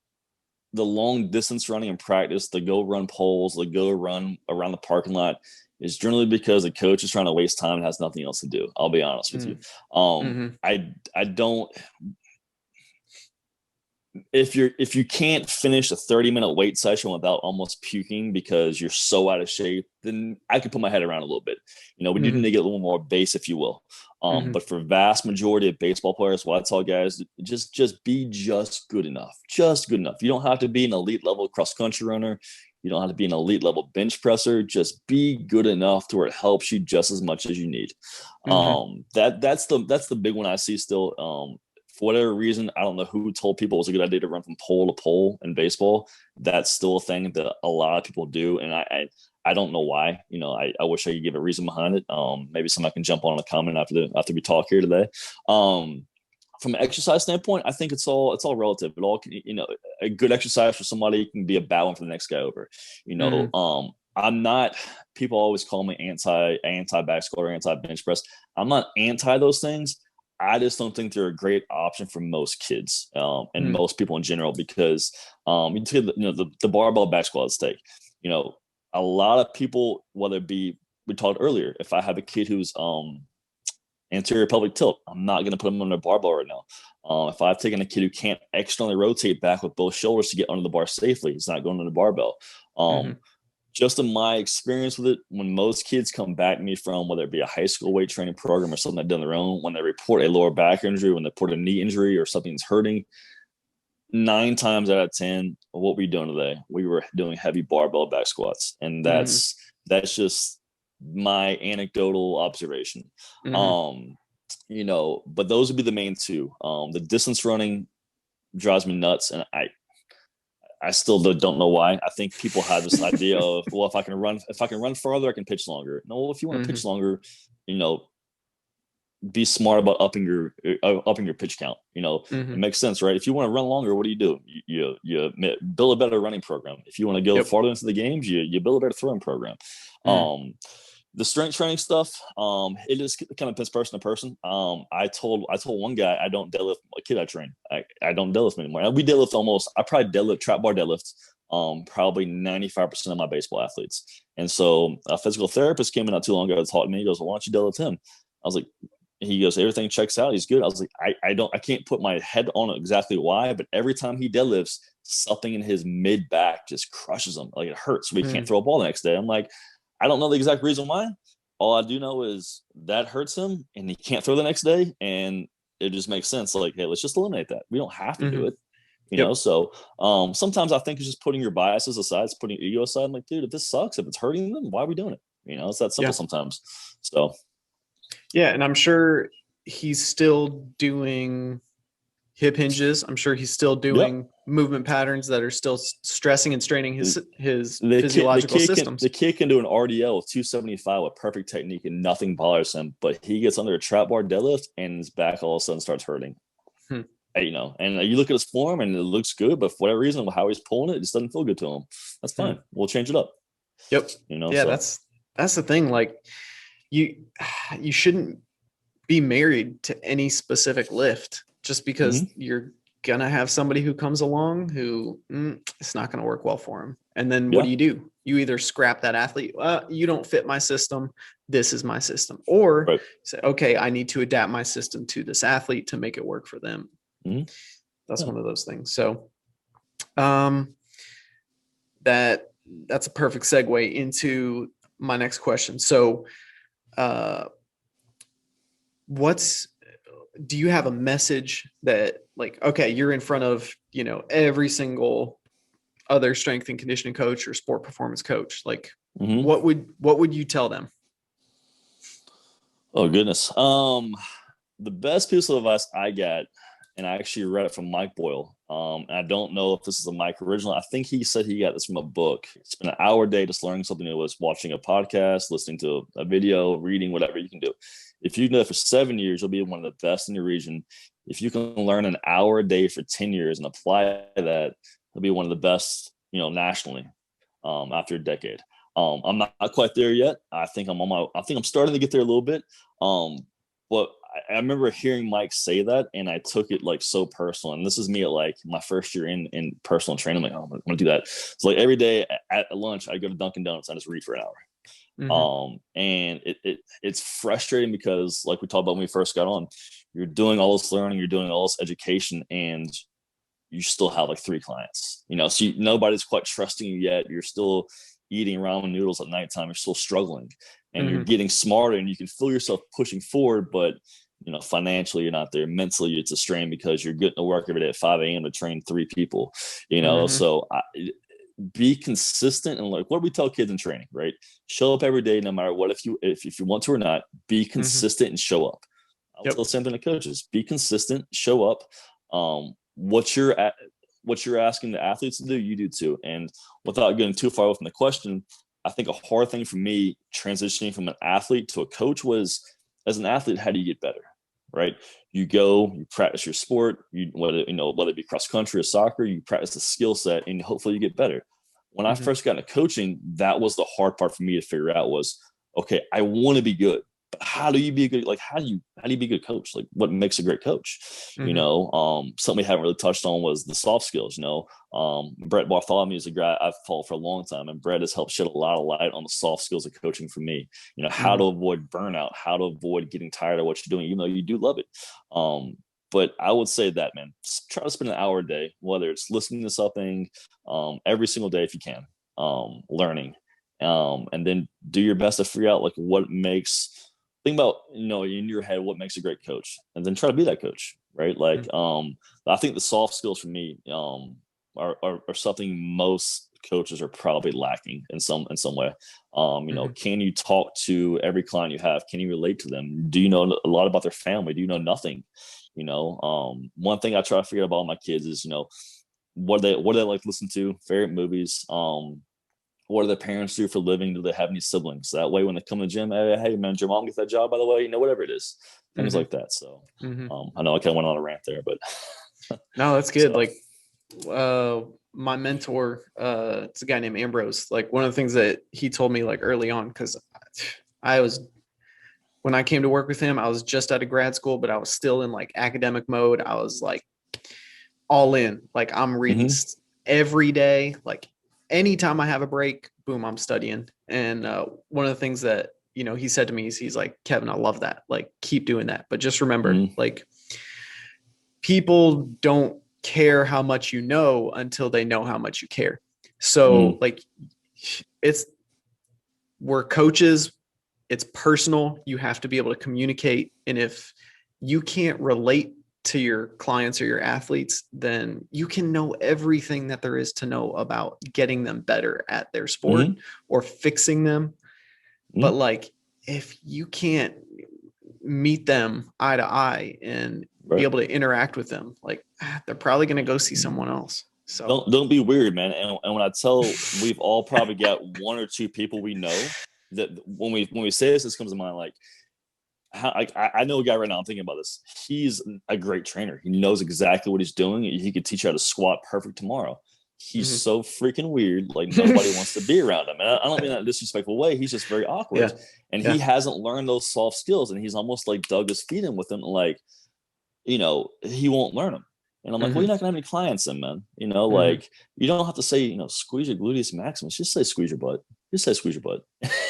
the long distance running in practice, the go run poles, the go run around the parking lot, is generally because the coach is trying to waste time and has nothing else to do. I'll be honest with you. I don't. if you can't finish a 30-minute weight session without almost puking because you're so out of shape, then I could put my head around a little bit. We do need to get a little more base, if you will. But for vast majority of baseball players, what I tell guys, just be just good enough. Just good enough. You don't have to be an elite level cross country runner. You don't have to be an elite level bench presser. Just be good enough to where it helps you just as much as you need. That's the big one I see still. For whatever reason, I don't know who told people it was a good idea to run from pole to pole in baseball. That's still a thing that a lot of people do, and I don't know why. I wish I could give a reason behind it. Maybe somebody can jump on a comment after we talk here today. From an exercise standpoint, I think it's all relative. It all can, a good exercise for somebody can be a bad one for the next guy over. I'm not. People always call me anti back squat or anti bench press. I'm not anti those things. I just don't think they're a great option for most kids and most people in general, because you take the barbell back squat at stake. A lot of people, whether it be, we talked earlier, if I have a kid who's anterior pelvic tilt, I'm not going to put him on the barbell right now. If I've taken a kid who can't externally rotate back with both shoulders to get under the bar safely, he's not going on the barbell. Just in my experience with it, when most kids come back to me from whether it be a high school weight training program or something they've done their own, when they report a lower back injury, when they report a knee injury or something's hurting, 9 times out of 10, what were you doing today? We were doing heavy barbell back squats. And that's just my anecdotal observation. But those would be the main two. The distance running drives me nuts. And I still don't know why. I think people have this idea of, well, if I can run farther, I can pitch longer. No, if you want to pitch longer, be smart about upping your pitch count. It makes sense, right? If you want to run longer, what do? You build a better running program. If you want to go farther into the games, you build a better throwing program. The strength training stuff, it just kind of depends person to person. I told one guy I don't deadlift a kid I train. I don't deadlift anymore. I probably deadlift trap bar deadlift probably 95% of my baseball athletes. And so a physical therapist came in not too long ago and taught me. He goes, well, why don't you deadlift him? I was like, he goes, everything checks out. He's good. I was like, I can't put my head on exactly why, but every time he deadlifts, something in his mid back just crushes him. Like it hurts. So he can't throw a ball the next day. I'm like, I don't know the exact reason why. All I do know is that hurts him and he can't throw the next day. And it just makes sense. Like, hey, let's just eliminate that. We don't have to do it. So sometimes I think it's just putting your biases aside, it's putting your ego aside. I'm like, dude, if this sucks, if it's hurting them, why are we doing it? It's that simple sometimes. So yeah, and I'm sure he's still doing hip hinges. I'm sure he's still doing movement patterns that are still stressing and straining his physiological systems. The kid can do an RDL with 275 with perfect technique and nothing bothers him, but he gets under a trap bar deadlift and his back all of a sudden starts hurting. And you look at his form and it looks good, but for whatever reason, how he's pulling it just doesn't feel good to him. That's fine. We'll change it up. That's the thing. Like you shouldn't be married to any specific lift just because you're gonna have somebody who comes along who it's not gonna work well for him. And then what do? You either scrap that athlete. You don't fit my system. This is my system. Or say, okay, I need to adapt my system to this athlete to make it work for them. That's one of those things. So that's a perfect segue into my next question. So do you have a message that, like, okay, you're in front of, every single other strength and conditioning coach or sport performance coach, like what would you tell them? Oh goodness. The best piece of advice I got, and I actually read it from Mike Boyle. And I don't know if this is a Mike original. I think he said he got this from a book. Spend an hour a day just learning something new, was watching a podcast, listening to a video, reading, whatever you can do. If you do that for 7 years, you'll be one of the best in your region. If you can learn an hour a day for 10 years and apply that, you'll be one of the best, nationally after a decade. I'm not quite there yet. I think I'm starting to get there a little bit. But I remember hearing Mike say that, and I took it like so personal. And this is me at like my first year in personal training. I'm like, oh, I'm gonna do that. So like every day at lunch, I go to Dunkin' Donuts. I just read for an hour. And it's frustrating because, like we talked about when we first got on, you're doing all this learning, you're doing all this education, and you still have like 3 clients, so nobody's quite trusting you yet. You're still eating ramen noodles at nighttime. You're still struggling, and you're getting smarter, and you can feel yourself pushing forward, but financially you're not there. Mentally it's a strain because you're getting to work every day at 5 a.m. to train 3 people, so be consistent. And like what we tell kids in training, right? Show up every day, no matter what. If you want to or not, be consistent and show up. I'll tell the same thing to coaches: be consistent, show up. What you're asking the athletes to do, you do too. And without getting too far away from the question, I think a hard thing for me transitioning from an athlete to a coach was, as an athlete, how do you get better? Right? You go, you practice your sport, whether it be cross country or soccer, you practice the skill set, and hopefully you get better. When I first got into coaching, that was the hard part for me to figure out was, okay, I want to be good, but how do you be good? Like, how do you be a good coach? Like, what makes a great coach? Something we haven't really touched on was the soft skills. Brett Bartholomew is a guy I've followed for a long time, and Brett has helped shed a lot of light on the soft skills of coaching for me. How to avoid burnout, how to avoid getting tired of what you're doing, even though you do love it. But I would say that, man, try to spend an hour a day, whether it's listening to something, every single day if you can, learning, and then do your best to figure out like what makes. Think about, in your head, what makes a great coach, and then try to be that coach, right? Like, I think the soft skills for me are something most coaches are probably lacking in some way. Can you talk to every client you have? Can you relate to them? Do you know a lot about their family? Do you know nothing? One thing I try to figure out about my kids is, what do they like to listen to, favorite movies, what do their parents do for a living? Do they have any siblings? That way, when they come to the gym, hey man, did your mom get that job, by the way? Whatever it is, things like that. So I know I kind of went on a rant there, but no, that's good. So. Like my mentor, it's a guy named Ambrose. Like one of the things that he told me like early on, because when I came to work with him, I was just out of grad school, but I was still in like academic mode. I was like all in, like I'm reading every day, like anytime I have a break, boom, I'm studying. And one of the things that, he said to me is he's like, Kevin, I love that. Like, keep doing that. But just remember, like, people don't care how much you know until they know how much you care. So like we're coaches. It's personal. You have to be able to communicate. And if you can't relate to your clients or your athletes, then you can know everything that there is to know about getting them better at their sport or fixing them. But like, if you can't meet them eye to eye and be able to interact with them, like they're probably going to go see someone else. So don't be weird, man. And when I tell, we've all probably got 1 or 2 people we know that when we say this comes to mind, like, I know a guy right now, I'm thinking about this. He's a great trainer. He knows exactly what he's doing. He could teach you how to squat perfect tomorrow. He's so freaking weird. Like nobody wants to be around him. And I don't mean that in a disrespectful way. He's just very awkward. And he hasn't learned those soft skills. And he's almost like dug his feet in with them. Like, he won't learn them. And I'm like, well, you're not gonna have any clients then, man. Like you don't have to say, squeeze your gluteus maximus. Just say squeeze your butt. Just say squeeze your butt.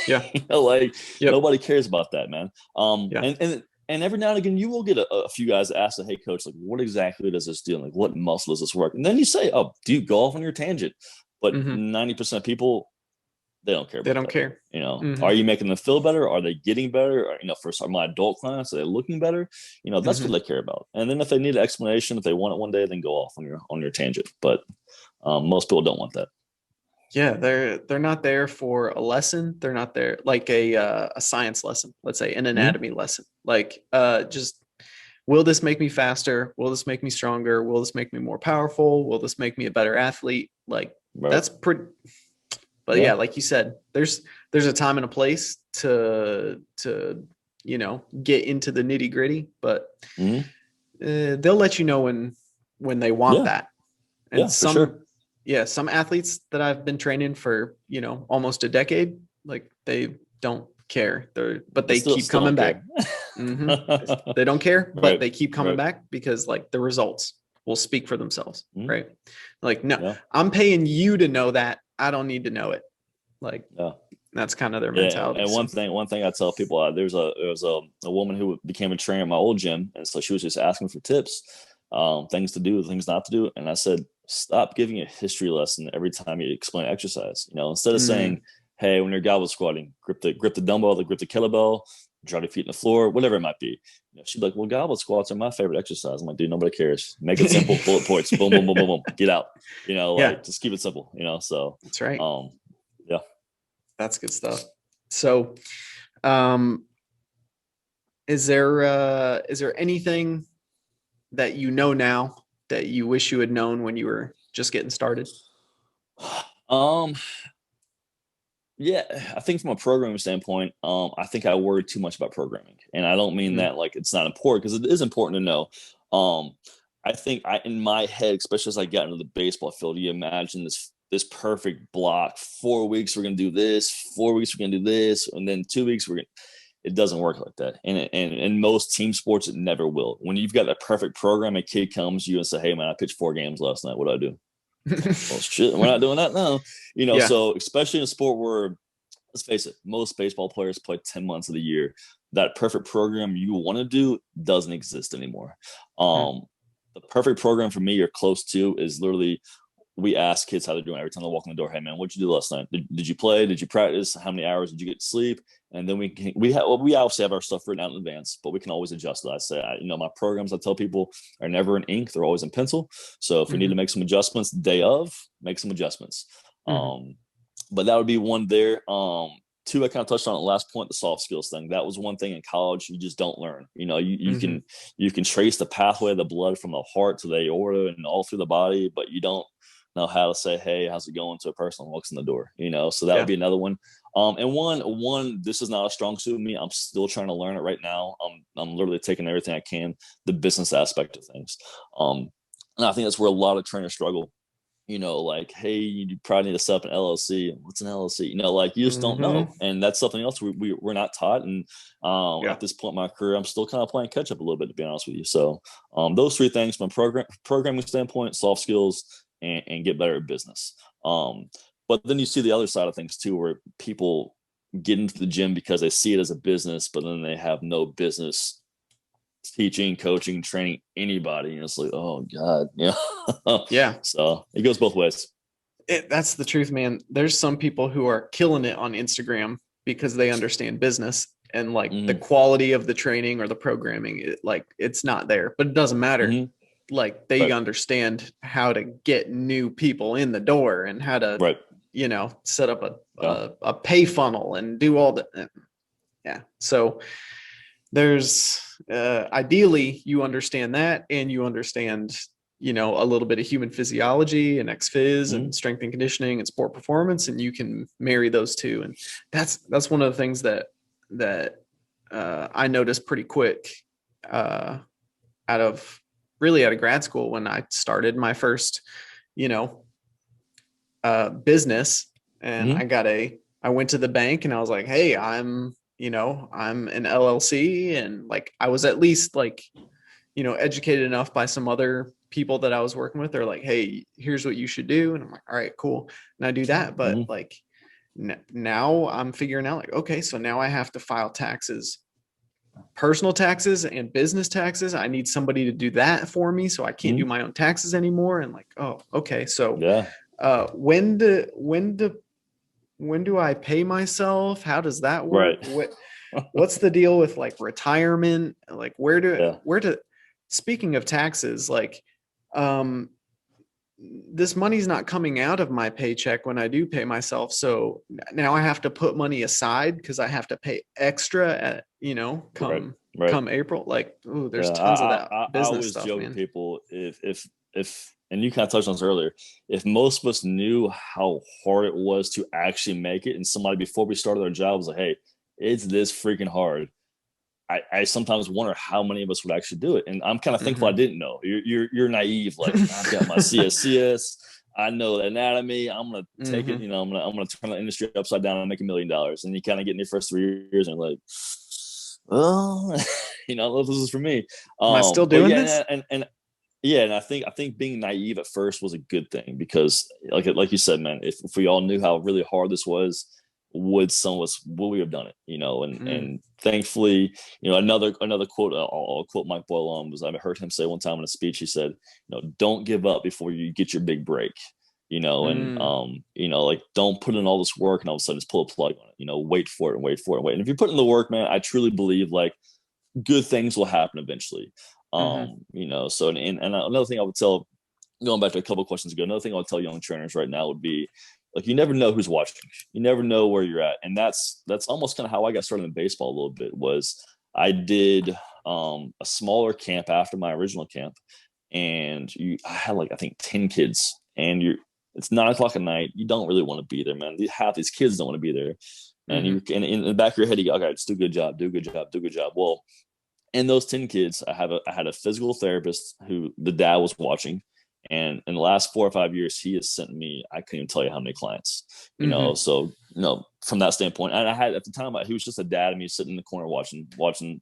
Yeah. Nobody cares about that, man. And every now and again, you will get a few guys that ask, hey, coach, like, what exactly does this do? Like, what muscle does this work? And then you say, oh, do you golf on your tangent? But 90% of people, they don't care. They don't care. Are you making them feel better? Are they getting better? Or, for my adult clients, are they looking better? That's what they care about. And then if they need an explanation, if they want it one day, then go off on your tangent. But most people don't want that. Yeah, they're not there for a lesson. They're not there like a science lesson, let's say an anatomy lesson. Like just, will this make me faster? Will this make me stronger? Will this make me more powerful? Will this make me a better athlete? Like that's pretty. But yeah, like you said, there's a time and a place to get into the nitty gritty, but they'll let you know when they want that. And some athletes that I've been training for, almost a decade, like they don't care. They keep coming back. They don't care, but they keep coming back because like the results will speak for themselves. Right. Like, no, I'm paying you to know that. I don't need to know it. Like that's kind of their mentality. And one thing I tell people, there was a woman who became a trainer at my old gym. And so she was just asking for tips. things to do, things not to do. And I said, stop giving a history lesson every time you explain exercise. Instead of saying, hey, when your goblet squatting, grip the dumbbell, grip the kettlebell, drop your feet in the floor, whatever it might be. She'd be like, well, goblet squats are my favorite exercise. I'm like, dude, nobody cares. Make it simple, bullet points, boom, boom, boom, boom, boom, get out. Just keep it simple. So that's right. Yeah, that's good stuff. So, is there anything that now that you wish you had known when you were just getting started? Yeah, I think from a programming standpoint, I think I worry too much about programming, and I don't mean that like it's not important, because it is important to know. I think in my head, especially as I got into the baseball field, you imagine this perfect block. 4 weeks we're gonna do this, 4 weeks we're gonna do this, and then 2 weeks it doesn't work like that. And in most team sports, it never will. When you've got that perfect program, a kid comes to you and say, hey man, I pitched 4 games last night, what do I do? Well, shit, we're not doing that now. So especially in a sport where, let's face it, most baseball players play 10 months of the year. That perfect program you want to do doesn't exist anymore. The perfect program for me, or close to, is literally, we ask kids how they're doing every time they walk in the door. Hey man, what'd you do last night? Did you play? Did you practice? How many hours did you get to sleep? And then we obviously have our stuff written out in advance, but we can always adjust it. I say, my programs, I tell people, are never in ink; they're always in pencil. So if we need to make some adjustments, day of, make some adjustments. But that would be one there. Two, I kind of touched on at the last point, the soft skills thing. That was one thing in college you just don't learn. You can trace the pathway of the blood from the heart to the aorta and all through the body, but you don't know how to say, hey, how's it going, to a person who walks in the door. So that would be another one. And one, this is not a strong suit of me. I'm still trying to learn it right now. I'm literally taking everything I can, the business aspect of things. And I think that's where a lot of trainers struggle. Like, hey, you probably need to set up an LLC. What's an LLC? You just don't know. And that's something else we're not taught. And at this point in my career, I'm still kind of playing catch up a little bit, to be honest with you. So those 3 things from a programming standpoint, soft skills, and get better at business. But then you see the other side of things too, where people get into the gym because they see it as a business, but then they have no business teaching, coaching, training anybody. And it's like, oh God. Yeah. So it goes both ways. That's the truth, man. There's some people who are killing it on Instagram because they understand business, and like the quality of the training or the programming, it's not there, but it doesn't matter. Like they understand how to get new people in the door and how to, set up a pay funnel and do all that. Yeah. So there's ideally you understand that, and you understand, a little bit of human physiology and ex-phys and strength and conditioning and sport performance, and you can marry those two. And that's one of the things that I noticed pretty quick out of grad school, when I started my first, business. And I went to the bank and I was like, hey, I'm an LLC. And like, I was at least educated enough by some other people that I was working with. They're like, hey, here's what you should do. And I'm like, all right, cool. And I do that. But now I'm figuring out, like, okay, so now I have to file taxes, personal taxes and business taxes. I need somebody to do that for me, so I can't do my own taxes anymore. And like, oh, okay. So when do I pay myself? How does that work? Right. What's the deal with like retirement? Like where to speaking of taxes, like this money's not coming out of my paycheck when I do pay myself. So now I have to put money aside because I have to pay extra at, come April. Like, ooh, there's tons of that business I always stuff, joke man. with people, if and you kind of touched on this earlier, if most of us knew how hard it was to actually make it, and somebody before we started our job was like, hey, it's this freaking hard, I sometimes wonder how many of us would actually do it. And I'm kind of thankful I didn't know. You're naive. Like, I've got my CSCS. I know anatomy. I'm gonna take it. I'm gonna turn the industry upside down and make $1 million. And you kind of get in your first 3 years and like, well, this is for me. Am I still doing this? And I think being naive at first was a good thing, because like you said, man, if we all knew how really hard this was, would we have done it, and thankfully, another quote, I'll quote Mike Boyle on, was I heard him say one time in a speech, he said, don't give up before you get your big break, and like, don't put in all this work and all of a sudden just pull a plug on it, wait for it and wait for it and wait. And if you put in the work, man, I truly believe like good things will happen eventually. So, and another thing I would tell, going back to a couple of questions ago, another thing I would tell young trainers right now would be, like, you never know who's watching. You never know where you're at. And that's almost kind of how I got started in baseball a little bit. Was I did a smaller camp after my original camp, and I had like, I think 10 kids, and it's 9:00 at night. You don't really want to be there, man. Half these kids don't want to be there. And and in the back of your head, you go, okay, just do a good job, do a good job, do a good job. Well, in those 10 kids, I had a physical therapist who the dad was watching. And in the last 4 or 5 years, he has sent me, I couldn't even tell you how many clients, so, from that standpoint. And I had, at the time, he was just a dad and me sitting in the corner watching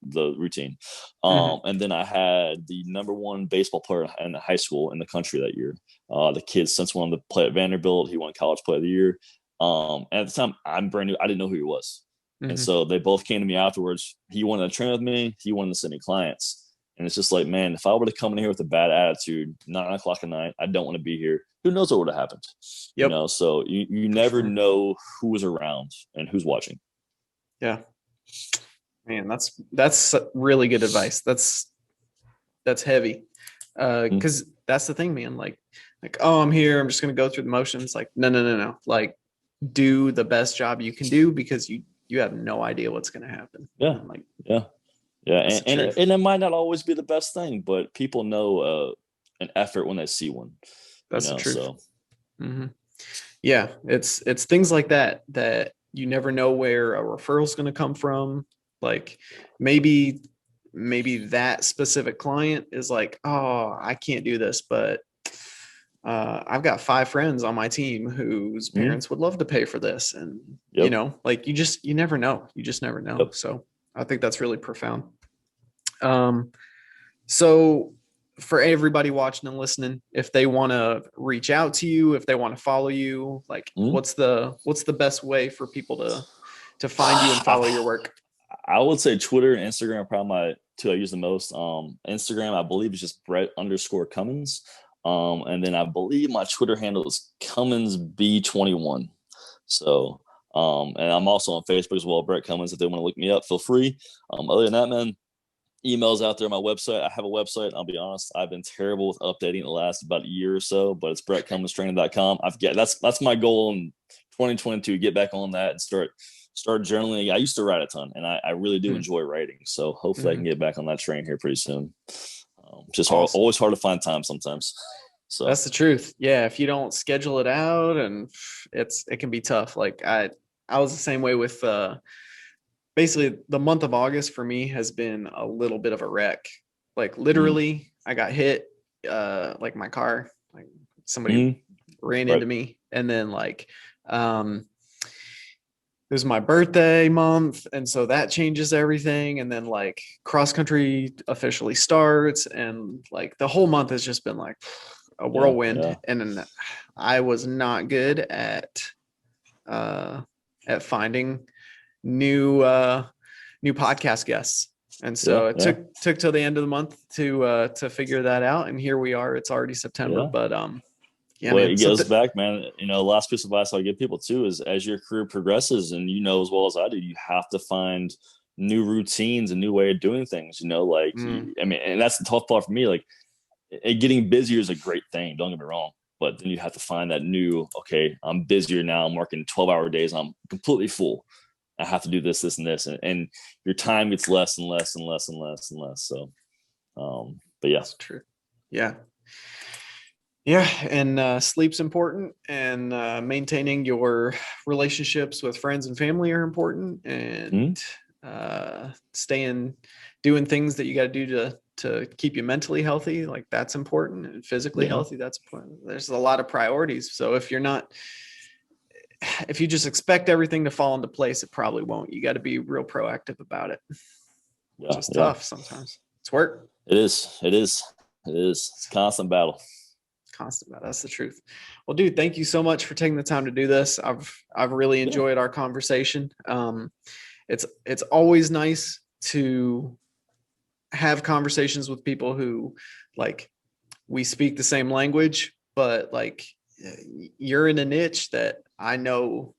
the routine. And then I had the #1 baseball player in high school in the country that year. The kid since went on to play at Vanderbilt. He won College Player of the Year. And at the time, I'm brand new. I didn't know who he was. And so they both came to me afterwards. He wanted to train with me. He wanted to send me clients. And it's just like, man, if I were to come in here with a bad attitude, 9:00 at night, I don't want to be here. Who knows what would have happened? Yep. So you never know who is around and who's watching. Yeah, man, that's really good advice. That's heavy. Because that's the thing, man. Like, oh, I'm here, I'm just gonna go through the motions. Like, no. Like, do the best job you can do, because you have no idea what's gonna happen. Yeah. Yeah, and it might not always be the best thing, but people know an effort when they see one. That's the truth. So. Yeah, it's things like that you never know where a referral is going to come from. Like, maybe that specific client is like, oh, I can't do this, but I've got 5 friends on my team whose parents would love to pay for this, and like, you never know. You just never know. Yep. So I think that's really profound. So for everybody watching and listening, if they want to reach out to you, if they want to follow you, like, what's the best way for people to find you and follow your work? I would say Twitter and Instagram are probably my 2 I use the most. Instagram, I believe, is just Brett_Cummins. And then I believe my Twitter handle is Cummins B21. So, and I'm also on Facebook as well, Brett Cummins. If they want to look me up, feel free. Other than that, man, emails out there on my website. I have a website. I'll be honest, I've been terrible with updating the last about a year or so, but it's brettcumminstraining.com. That's my goal in 2022, get back on that and start journaling. I used to write a ton, and I really do enjoy writing. So hopefully I can get back on that train here pretty soon. Just awesome. Always hard to find time sometimes. So that's the truth. Yeah. If you don't schedule it out, and it can be tough. Like, I was the same way with, basically the month of August for me has been a little bit of a wreck. Like, literally I got hit, like my car, like somebody ran into me. And then like, it was my birthday month. And so that changes everything. And then like cross country officially starts. And like the whole month has just been like a whirlwind. Yeah. And then I was not good at finding new podcast guests. And so it took till the end of the month to figure that out. And here we are. It's already September, but it goes back, man. Last piece of advice I'll give people too is, as your career progresses, and as well as I do, you have to find new routines, a new way of doing things. And that's the tough part for me. Like, getting busier is a great thing, don't get me wrong, but then you have to find that new, okay, I'm busier now, I'm working 12-hour days, I'm completely full, I have to do this, and this, and your time gets less and less and less and less and less. So, but yeah, that's true. Yeah. Yeah. And sleep's important, and maintaining your relationships with friends and family are important, and doing things that you got to do to keep you mentally healthy. Like, that's important, and physically healthy. That's important. There's a lot of priorities. So if you just expect everything to fall into place, it probably won't. You got to be real proactive about it. Which is tough sometimes. It's work. It is. It's a constant battle. Constant battle. That's the truth. Well, dude, thank you so much for taking the time to do this. I've really enjoyed our conversation. It's always nice to have conversations with people who, like, we speak the same language, but like, you're in a niche that I know,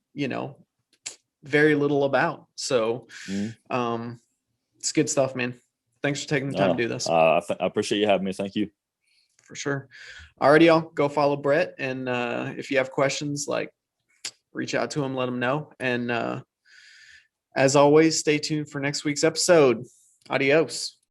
very little about. So it's good stuff, man. Thanks for taking the time to do this. I appreciate you having me. Thank you. For sure. Alrighty, y'all, go follow Brett. And if you have questions, like, reach out to him, let him know. And as always, stay tuned for next week's episode. Adios.